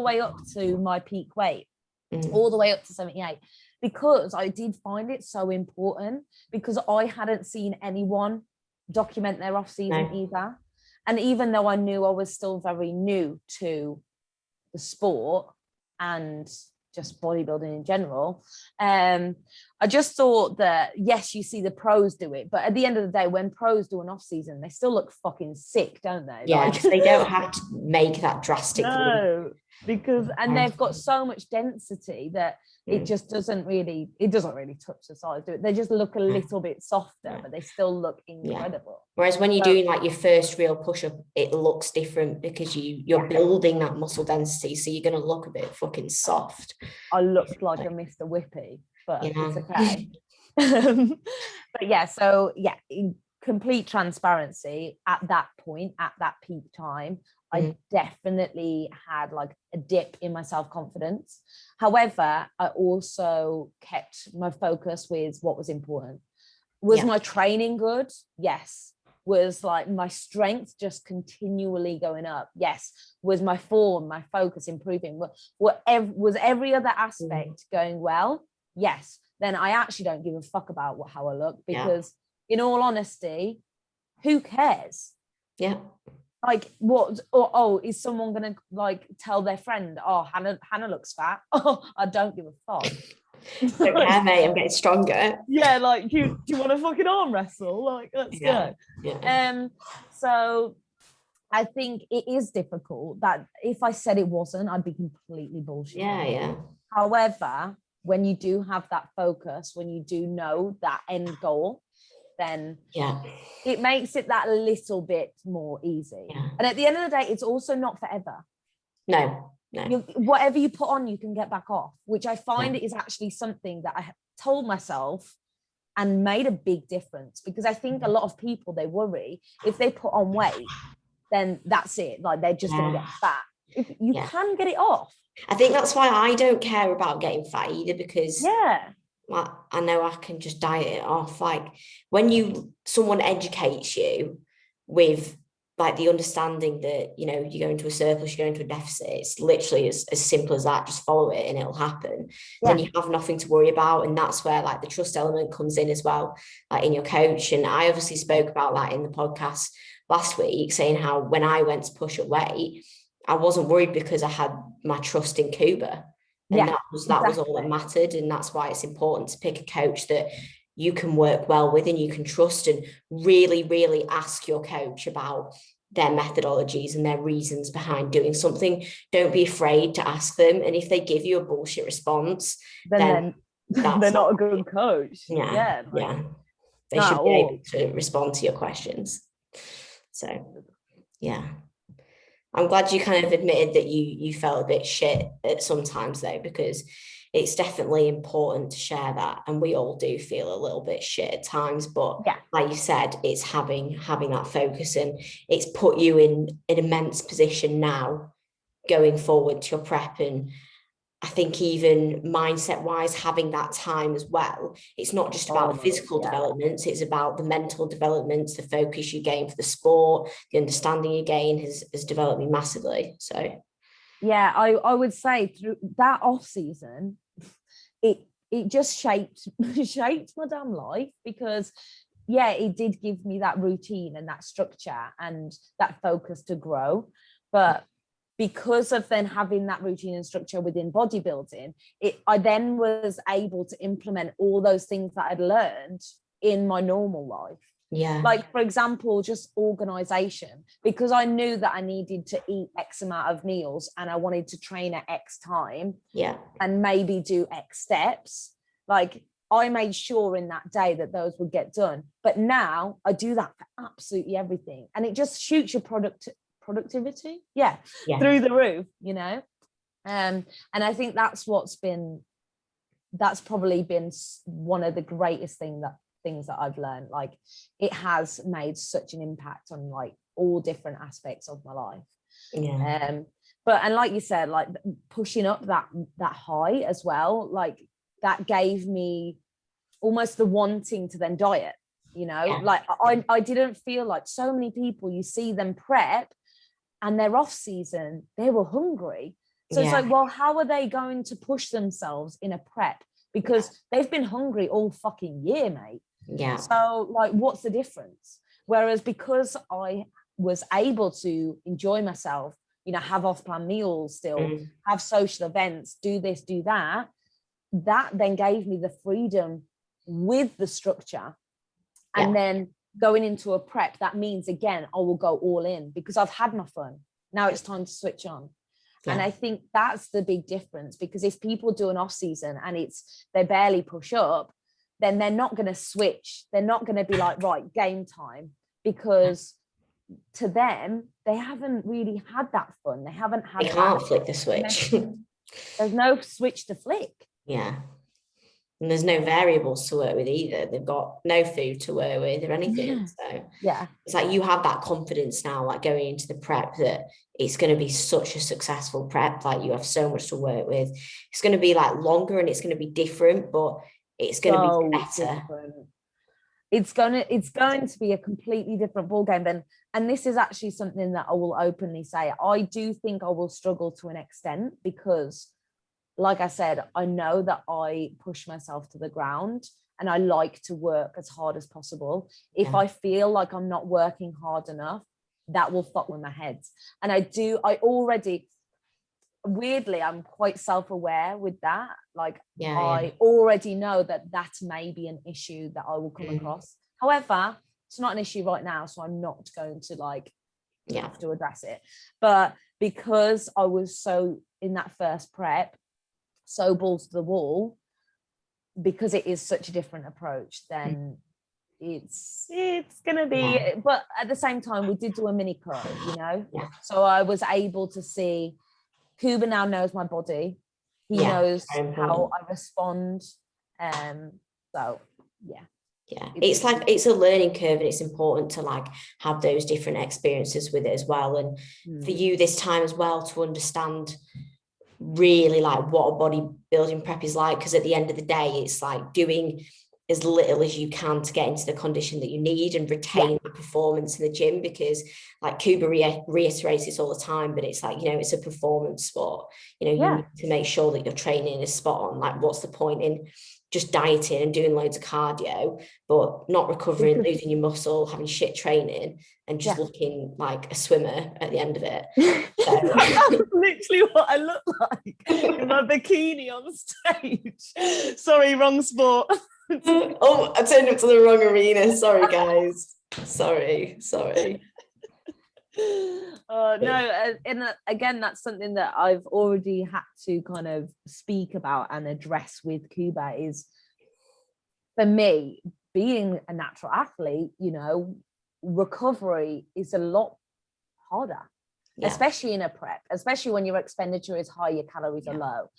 way up to my peak weight, all the way up to 78, because I did find it so important, because I hadn't seen anyone document their off season either. And even though I knew I was still very new to the sport and just bodybuilding in general, I just thought that, yes, you see the pros do it, but at the end of the day, when pros do an off season, they still look fucking sick, don't they? Yeah, like, they don't have to make that drastic no, because they've got so much density that it just doesn't really touch the size, do it? They just look a little bit softer, but they still look incredible. Whereas when you're doing like your first real push-up, it looks different because you're building that muscle density, so you're going to look a bit fucking soft. I looked like a Mr. Whippy, but it's okay. But yeah, so yeah, in complete transparency, at that point, at that peak time, I definitely had like a dip in my self-confidence. However, I also kept my focus with what was important. Was my training good? Yes. Was like my strength just continually going up? Yes. Was my form, my focus improving? Was every other aspect going well? Yes. Then I actually don't give a fuck about how I look, because in all honesty, who cares? Yeah. Like, what? Is someone gonna like tell their friend, oh, Hannah looks fat? Oh, I don't give a fuck. Don't care, mate, I'm getting stronger. Yeah, like, do you want to fucking arm wrestle? Like, let's go. So I think it is difficult. That if I said it wasn't, I'd be completely bullshit. However, when you do have that focus, when you do know that end goal, then it makes it that little bit more easy. And at the end of the day, it's also not forever. No. Whatever you put on, you can get back off, which I find is actually something that I told myself and made a big difference, because I think a lot of people, they worry if they put on weight, then that's it, like they're just going to get fat. If you can get it off. I think that's why I don't care about getting fat either, because I know I can just diet it off. Like when someone educates you with like the understanding that, you know, you go into a surplus, you go into a deficit, it's literally as simple as that. Just follow it and it'll happen. Then you have nothing to worry about. And that's where like the trust element comes in as well, like in your coach. And I obviously spoke about that in the podcast last week, saying how when I went to push up weight, I wasn't worried because I had my trust in Cuba. And that was all that mattered. And that's why it's important to pick a coach that you can work well with and you can trust, and really, really ask your coach about their methodologies and their reasons behind doing something. Don't be afraid to ask them. And if they give you a bullshit response, then they're not a good coach. They should be able to respond to your questions. So, I'm glad you kind of admitted that you felt a bit shit at sometimes, though, because it's definitely important to share that. And we all do feel a little bit shit at times. But like you said, it's having that focus, and it's put you in an immense position now going forward to your prep. And I think even mindset wise, having that time as well, it's not just about physical developments, it's about the mental developments, the focus you gain for the sport, the understanding you gain has developed me massively. So Yeah, I would say through that off season, it just shaped my damn life, because yeah, it did give me that routine and that structure and that focus to grow. But because of then having that routine and structure within bodybuilding, I then was able to implement all those things that I'd learned in my normal life. Yeah. Like, for example, just organization, because I knew that I needed to eat X amount of meals and I wanted to train at X time. Yeah. And maybe do X steps. Like, I made sure in that day that those would get done. But now I do that for absolutely everything. And it just shoots your productivity. Yeah. Through the roof, you know? And I think that's probably been one of the greatest things that I've learned. Like, it has made such an impact on like all different aspects of my life. Yeah. But and like you said, like pushing up that high as well, like that gave me almost the wanting to then diet, you know. Yeah. Like I didn't feel like, so many people, you see them prep and they're off season, they were hungry. So it's like, well, how are they going to push themselves in a prep? Because they've been hungry all fucking year, mate. Yeah. So like, what's the difference? Whereas because I was able to enjoy myself, you know, have off-plan meals still, have social events, do this, do that, that then gave me the freedom with the structure. And then going into a prep, that means, again, I will go all in because I've had my fun. Now it's time to switch on. And I think that's the big difference, because if people do an off season and they barely push up, then they're not going to switch. They're not going to be like, right, game time, because to them, they haven't really had that fun. They can't flick the switch. There's no switch to flick. Yeah. And there's no variables to work with either. They've got no food to work with or anything. So it's like you have that confidence now, like going into the prep, that it's going to be such a successful prep. Like, you have so much to work with. It's going to be like longer and it's going to be different, but it's going to be better. Different. It's going to be a completely different ball game then. And this is actually something that I will openly say. I do think I will struggle to an extent, because like I said, I know that I push myself to the ground and I like to work as hard as possible. If I feel like I'm not working hard enough, that will fuck with my head. And weirdly, I'm quite self-aware with that. Like, I already know that may be an issue that I will come across. However, it's not an issue right now, so I'm not going to have to address it. But because I was so in that first prep, so balls to the wall, because it is such a different approach, then it's gonna be, but at the same time, we did do a mini cut, you know. So I was able to see Cuba now knows my body. He knows how I respond. So it's like, it's a learning curve, and it's important to like have those different experiences with it as well. And for you this time as well, to understand really like what a bodybuilding prep is like, because at the end of the day, it's like doing as little as you can to get into the condition that you need and retain the performance in the gym, because like Kuba reiterates this all the time, but it's like, you know, it's a performance sport. You know, you need to make sure that your training is spot on. Like, what's the point in just dieting and doing loads of cardio but not recovering, losing your muscle, having shit training, and just looking like a swimmer at the end of it? That's literally what I look like in my bikini on stage. Sorry, wrong sport. Oh, I turned up to the wrong arena. Sorry, guys. Sorry. No, and again, that's something that I've already had to kind of speak about and address with Cuba. Is, for me, being a natural athlete, you know, recovery is a lot harder, especially in a prep, especially when your expenditure is high, your calories are low.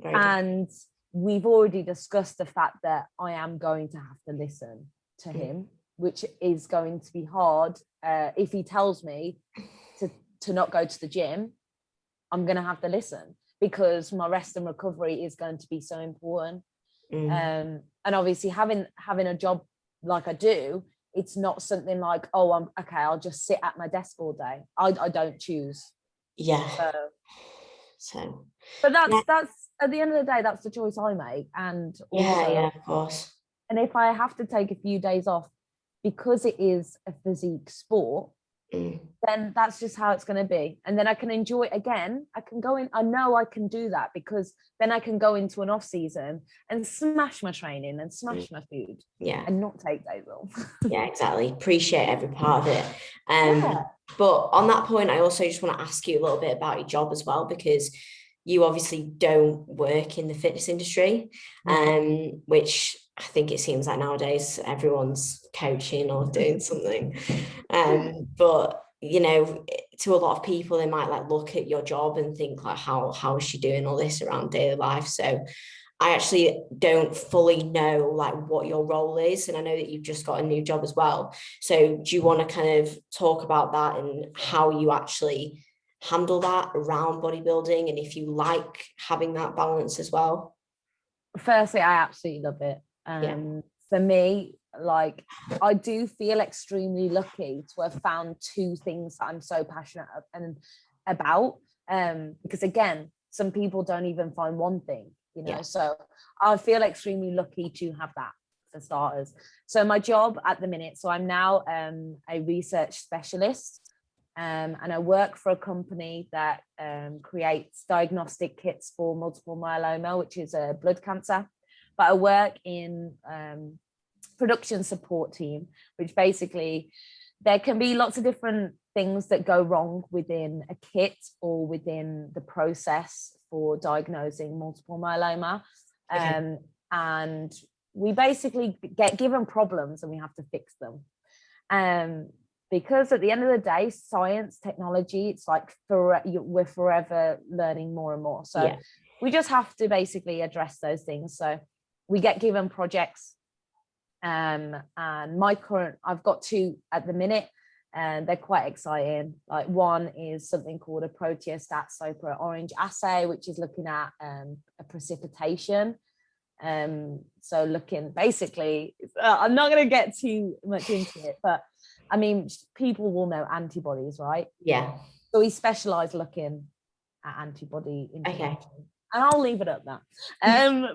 And we've already discussed the fact that I am going to have to listen to him, which is going to be hard. If he tells me to not go to the gym, I'm going to have to listen, because my rest and recovery is going to be so important. And obviously having a job like I do, it's not something like, oh, I'll just sit at my desk all day. I don't choose. So, but that's at the end of the day, that's the choice I make. And also, yeah, of course. And if I have to take a few days off because it is a physique sport, then that's just how it's going to be. And then I can enjoy it again. I can go in, I know I can do that, because then I can go into an off season and smash my training and smash my food. Yeah. And not take days off. Yeah, exactly. Appreciate every part of it. But on that point, I also just want to ask you a little bit about your job as well, because you obviously don't work in the fitness industry, which I think it seems like nowadays everyone's coaching or doing something. But you know, to a lot of people, they might like look at your job and think like, how is she doing all this around daily life? So I actually don't fully know like what your role is, and I know that you've just got a new job as well. So do you want to kind of talk about that and how you actually handle that around bodybuilding, and if you like having that balance as well? Firstly, I absolutely love it. For me, like, I do feel extremely lucky to have found two things that I'm so passionate about, because again, some people don't even find one thing, you know. So I feel extremely lucky to have that, for starters. So my job at the minute, so I'm now a research specialist, and I work for a company that creates diagnostic kits for multiple myeloma, which is a blood cancer. But I work in production support team, which basically, there can be lots of different things that go wrong within a kit or within the process for diagnosing multiple myeloma. And we basically get given problems and we have to fix them. Because at the end of the day, science, technology, it's like we're forever learning more and more. So we just have to basically address those things. So we get given projects, and I've got two at the minute, and they're quite exciting. Like, one is something called a proteostat SOPA orange assay, which is looking at a precipitation. So looking, basically, I'm not going to get too much into it, but I mean, people will know antibodies, right? Yeah. So we specialize looking at antibody information. And I'll leave it at that.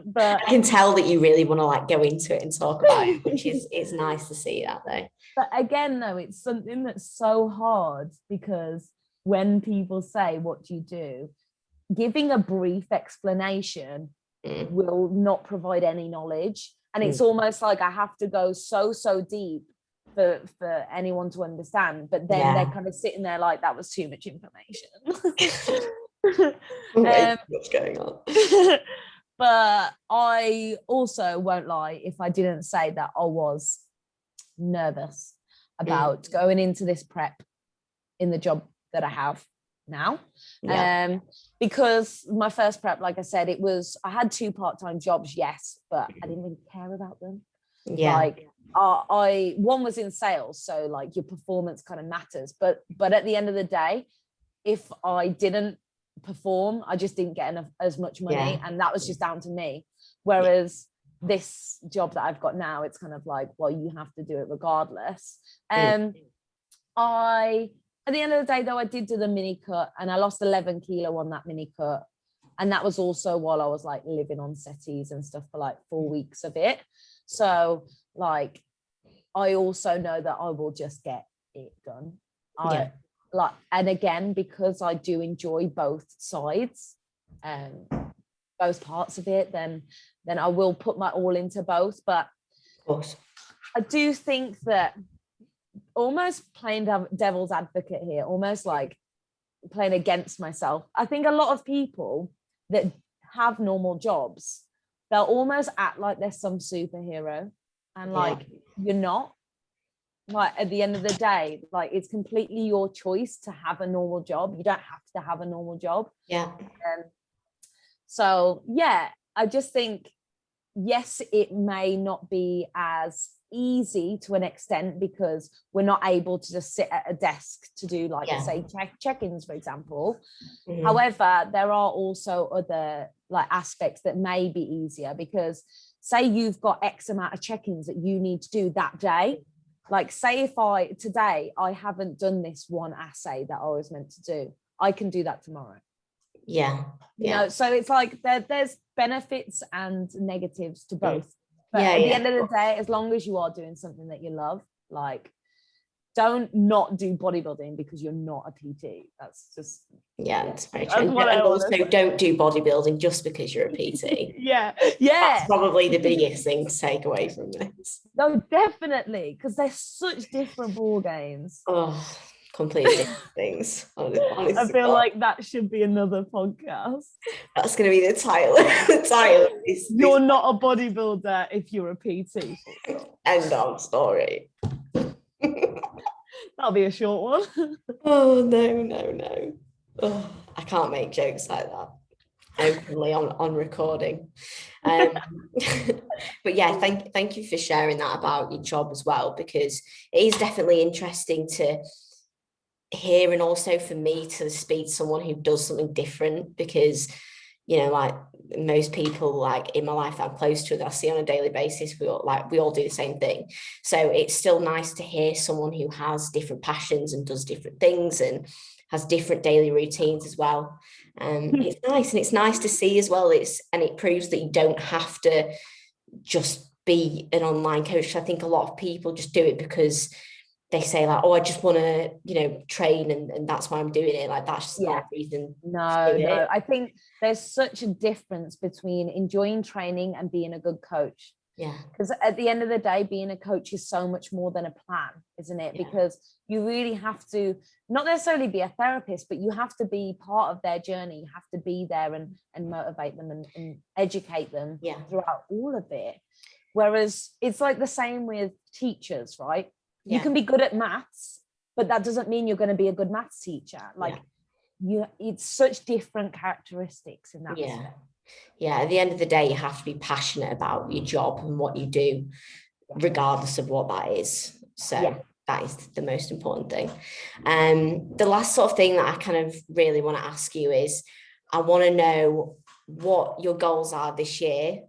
But I can tell that you really want to like go into it and talk about it, which is, it's nice to see that though. But again, though, it's something that's so hard, because when people say, what do you do? Giving a brief explanation will not provide any knowledge. And it's almost like I have to go so deep for anyone to understand. But then they're kind of sitting there like, that was too much information. What's going on? But I also won't lie if I didn't say that I was nervous about going into this prep in the job that I have now. Because my first prep, like I said, I had two part-time jobs, yes, but I didn't really care about them. Like, one was in sales, so like your performance kind of matters, but at the end of the day, if I didn't perform, I just didn't get as much money, and that was just down to me. Whereas this job that I've got now, it's kind of like, well, you have to do it regardless. At the end of the day, though, I did do the mini cut, and I lost 11 kilo on that mini cut, and that was also while I was like living on settees and stuff for like 4 weeks of it. So like, I also know that I will just get it done. And again, because I do enjoy both sides and both parts of it, then I will put my all into both. But of course, I do think that, almost playing devil's advocate here, almost like playing against myself, I think a lot of people that have normal jobs, they'll almost act like they're some superhero, and like, you're not. Like, at the end of the day, like, it's completely your choice to have a normal job. You don't have to have a normal job. So I just think, yes, it may not be as easy to an extent, because we're not able to just sit at a desk to do like say check-ins, for example. However, there are also other like aspects that may be easier, because say you've got X amount of check-ins that you need to do that day. Like, say if today I haven't done this one assay that I was meant to do, I can do that tomorrow. You know, so it's like there's benefits and negatives to both. But at the end of the day, as long as you are doing something that you love, like, don't not do bodybuilding because you're not a PT. That's just it's very true. And also don't do bodybuilding just because you're a PT. That's probably the biggest thing to take away from this. No, definitely, because they're such different ball games. Completely different things. Honestly, I feel like that should be another podcast. That's going to be the title. The title is You're not a bodybuilder if you're a PT. End of story. That'll be a short one. No. I can't make jokes like that openly on recording. But yeah, thank you for sharing that about your job as well, because it is definitely interesting to hear, and also for me to speak to someone who does something different, because you know, like most people like in my life that I'm close to, that I see on a daily basis, we all do the same thing. So it's still nice to hear someone who has different passions and does different things and has different daily routines as well. It's nice, and it's nice to see as well. It proves that you don't have to just be an online coach. I think a lot of people just do it because they say like, oh, I just want to, you know, train and that's why I'm doing it. Like, that's just not a reason. No. I think there's such a difference between enjoying training and being a good coach. Yeah. Because at the end of the day, being a coach is so much more than a plan, isn't it? Yeah. Because you really have to not necessarily be a therapist, but you have to be part of their journey. You have to be there and motivate them and educate them throughout all of it. Whereas it's like the same with teachers, right? You can be good at maths, but that doesn't mean you're going to be a good maths teacher. Like it's such different characteristics in that respect. At the end of the day, you have to be passionate about your job and what you do, regardless of what that is. So that is the most important thing. The last sort of thing that I kind of really want to ask you is, I want to know what your goals are this year,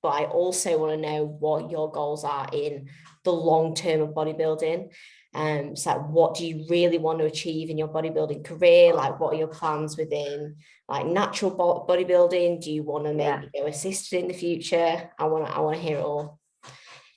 but I also want to know what your goals are in the long term of bodybuilding. So like, what do you really want to achieve in your bodybuilding career? Like, what are your plans within like natural bodybuilding? Do you want to maybe go assisted in the future? I want to hear it all.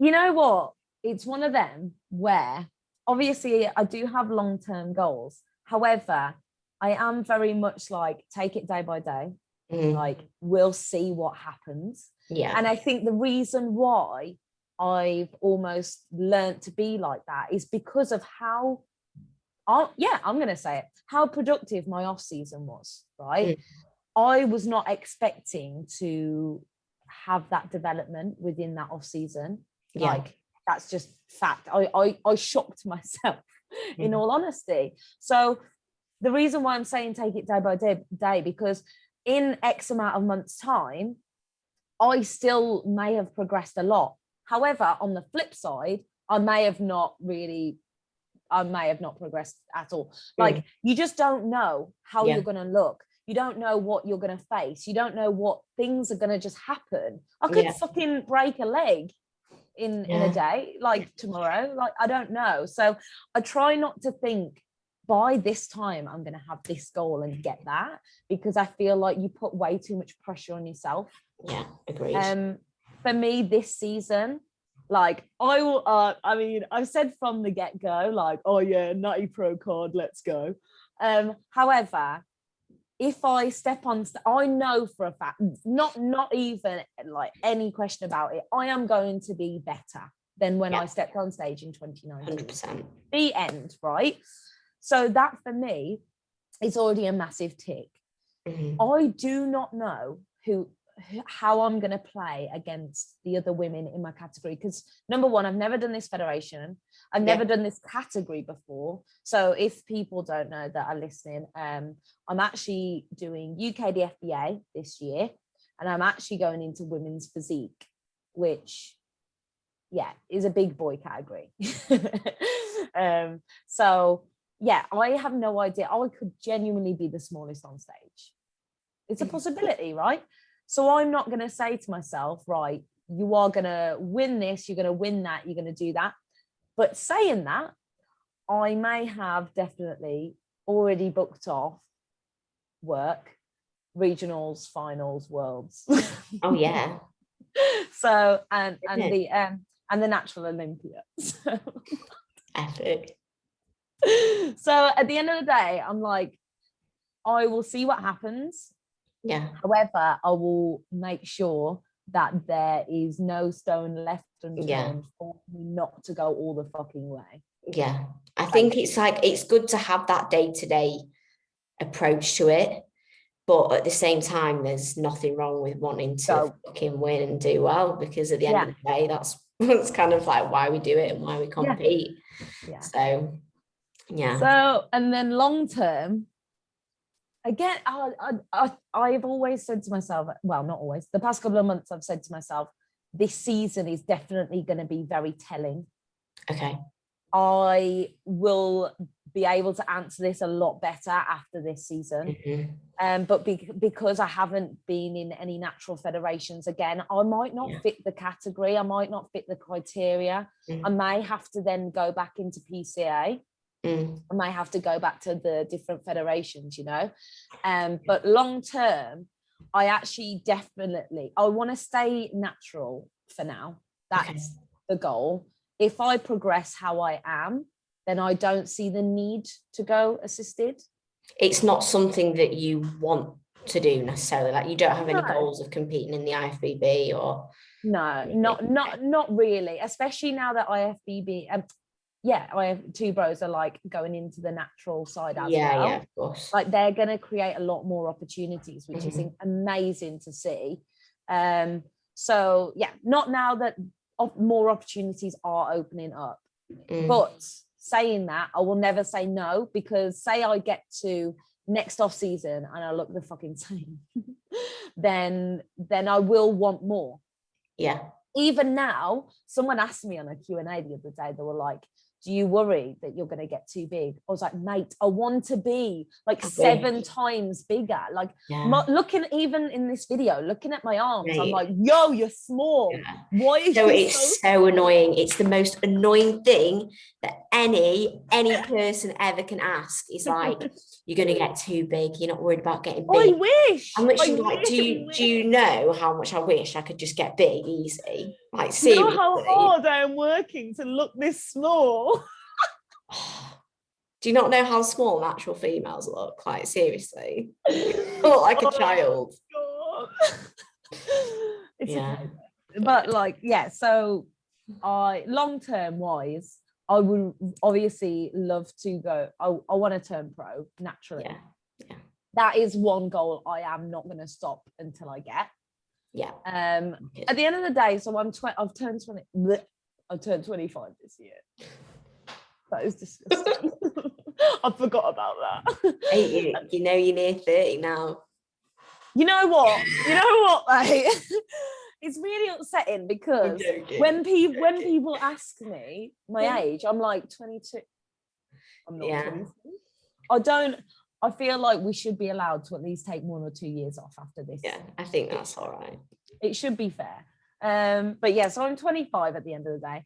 You know what? It's one of them where obviously I do have long-term goals. However, I am very much like, take it day by day. Like, we'll see what happens. And I think the reason why I've almost learned to be like that is because of how, I'm going to say it, how productive my off season was, right? I was not expecting to have that development within that off season. Like, that's just fact. I shocked myself in all honesty. So the reason why I'm saying take it day by day, because in X amount of months time, I still may have progressed a lot. However, on the flip side, I may have not progressed at all. Like, you just don't know how you're going to look. You don't know what you're going to face. You don't know what things are going to just happen. I could fucking break a leg in a day, like tomorrow. Like, I don't know. So I try not to think by this time I'm going to have this goal and get that, because I feel like you put way too much pressure on yourself. Agreed. For me this season, like, I will I mean, I've said from the get-go, like, oh yeah, Nutty Pro card, let's go. However, if I step on I know for a fact, not even like any question about it, I am going to be better than when I stepped on stage in 2019. 100%. The end, right? So that for me is already a massive tick. I do not know how I'm going to play against the other women in my category, because number one, I've never done this federation. I've never done this category before. So if people don't know that are listening, I'm actually doing UK DFBA this year, and I'm actually going into women's physique, which is a big boy category. So I have no idea. I could genuinely be the smallest on stage. It's a possibility, right? So I'm not going to say to myself, right, you are going to win this, you're going to win that, you're going to do that. But saying that, I may have definitely already booked off work regionals, finals, worlds. Oh yeah. So and the natural Olympia. So. Epic. So at the end of the day, I'm like, I will see what happens. Yeah. However, I will make sure that there is no stone left unturned for me not to go all the fucking way. Yeah. I think it's like, it's good to have that day-to-day approach to it. But at the same time, there's nothing wrong with wanting to fucking win and do well, because at the end of the day, that's kind of like why we do it and why we compete. Yeah. So, yeah. So, and then long term, again, I've always said to myself, well, not always, the past couple of months, I've said to myself, this season is definitely going to be very telling. Okay. I will be able to answer this a lot better after this season. But because I haven't been in any natural federations again, I might not fit the category. I might not fit the criteria. I may have to then go back into PCA. I may have to go back to the different federations, you know. But long term, I actually I want to stay natural for now. That's the goal. If I progress how I am, then I don't see the need to go assisted. It's not something that you want to do necessarily. Like, you don't have any goals of competing in the IFBB or? No, not really. Especially now that IFBB, I have two bros are like going into the natural side as well. Yeah, of course. Like, they're going to create a lot more opportunities, which is amazing to see. So yeah, not now that more opportunities are opening up. But saying that, I will never say no, because say I get to next off season and I look the fucking same, then I will want more. Yeah. Even now, someone asked me on a Q&A the other day, they were like, do you worry that you're going to get too big? I was like, mate, I want to be like 7 times bigger. Like, looking, even in this video, looking at my arms, I'm like, yo, you're small. Why is it's so annoying. It's the most annoying thing that any person ever can ask is like, you're going to get too big. You're not worried about getting big. I wish. I'm literally like, do you know how much I wish I could just get big easy? Like, seriously. You know how hard I am working to look this small? Do you not know how small natural females look? Like, seriously. You look like a child. It's okay. But like, so long-term wise, I would obviously love to go. I want to turn pro naturally. Yeah. That is one goal I am not going to stop until I get. Yeah. At the end of the day, so I've turned 20. I've turned 25 this year. That is disgusting. I forgot about that. Hey, you know you're near 30 now. You know what, mate? It's really upsetting because when people ask me my age, I'm like 22. I'm not 22. I feel like we should be allowed to at least take 1 or 2 years off after this. Yeah, I think that's all right. It should be fair. But yeah, so I'm 25 at the end of the day.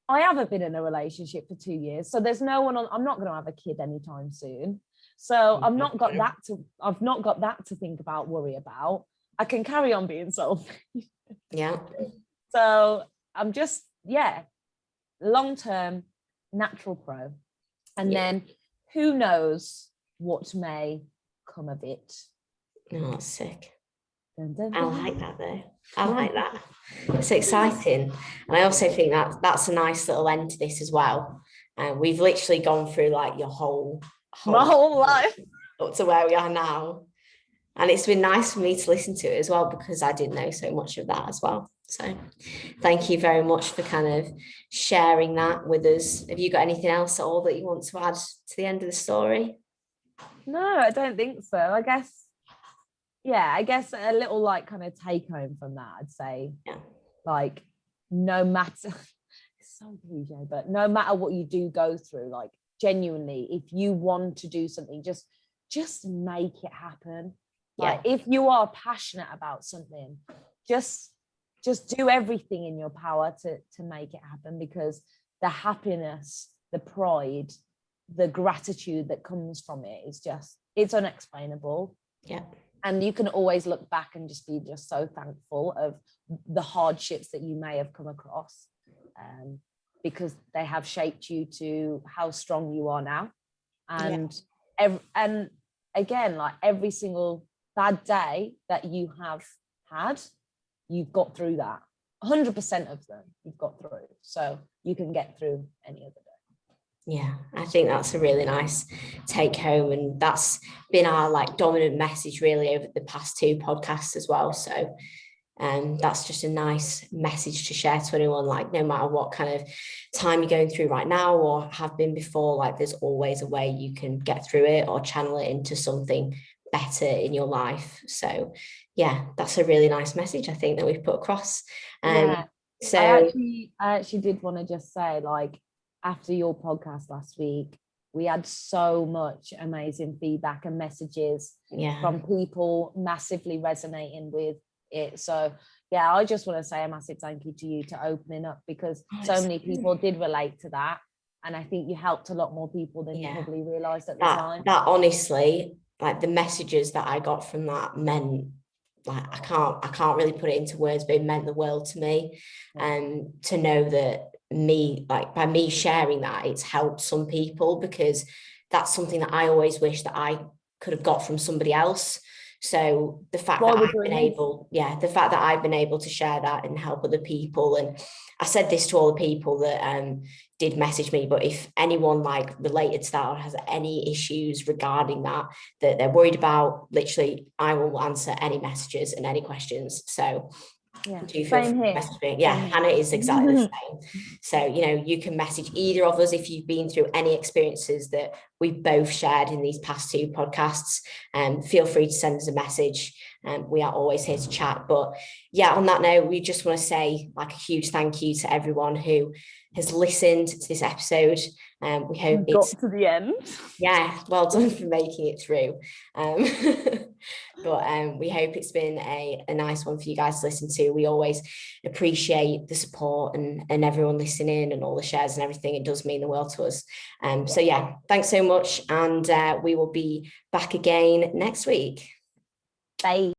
I haven't been in a relationship for 2 years, so there's no one I'm not going to have a kid anytime soon. So I've not got that to think about, worry about. I can carry on being selfish. Yeah. So I'm just, long-term natural pro. And then who knows what may come of it. Oh, that's sick. Dun, dun, I dun. like that though. I like that. It's exciting. And I also think that that's a nice little end to this as well. And we've literally gone through like your my whole life up to where we are now. And it's been nice for me to listen to it as well, because I didn't know so much of that as well. So thank you very much for kind of sharing that with us. Have you got anything else at all that you want to add to the end of the story? No, I don't think so. I guess a little like kind of take home from that, I'd say, like, no matter, it's so cliche, but no matter what you do go through, like, genuinely, if you want to do something, just make it happen. Like, if you are passionate about something, just do everything in your power to make it happen, because the happiness, the pride, the gratitude that comes from it is it's unexplainable. And you can always look back and just be just so thankful of the hardships that you may have come across, because they have shaped you to how strong you are now. And and again, like every single bad day that you have had, you've got through that. 100% of them you've got through, so you can get through any other day. Yeah, I think that's a really nice take home, and that's been our like dominant message really over the past 2 podcasts as well. So that's just a nice message to share to anyone, like no matter what kind of time you're going through right now or have been before, like there's always a way you can get through it or channel it into something better in your life. So yeah, that's a really nice message I think that we've put across. So I actually did want to just say, like, after your podcast last week, we had so much amazing feedback and messages from people massively resonating with it. So yeah, I just want to say a massive thank you to you to opening up, because so many people did relate to that, and I think you helped a lot more people than you probably realized at the time. That honestly, like the messages that I got from that meant, like I can't really put it into words, but it meant the world to me. And to know that by me sharing that, it's helped some people, because that's something that I always wish that I could have got from somebody else. So the fact that I've been able to share that and help other people, and I said this to all the people that did message me, but if anyone like related to that or has any issues regarding that they're worried about, literally I will answer any messages and any questions. So do you feel free to message me? Hannah is exactly the same. So you can message either of us if you've been through any experiences that we've both shared in these past 2 podcasts, and feel free to send us a message. We are always here to chat. But yeah, on that note, we just want to say like a huge thank you to everyone who has listened to this episode. We hope got to the end. Yeah, well done for making it through. But we hope it's been a nice one for you guys to listen to. We always appreciate the support and everyone listening and all the shares and everything. It does mean the world to us. So yeah, thanks so much. And we will be back again next week. Bye.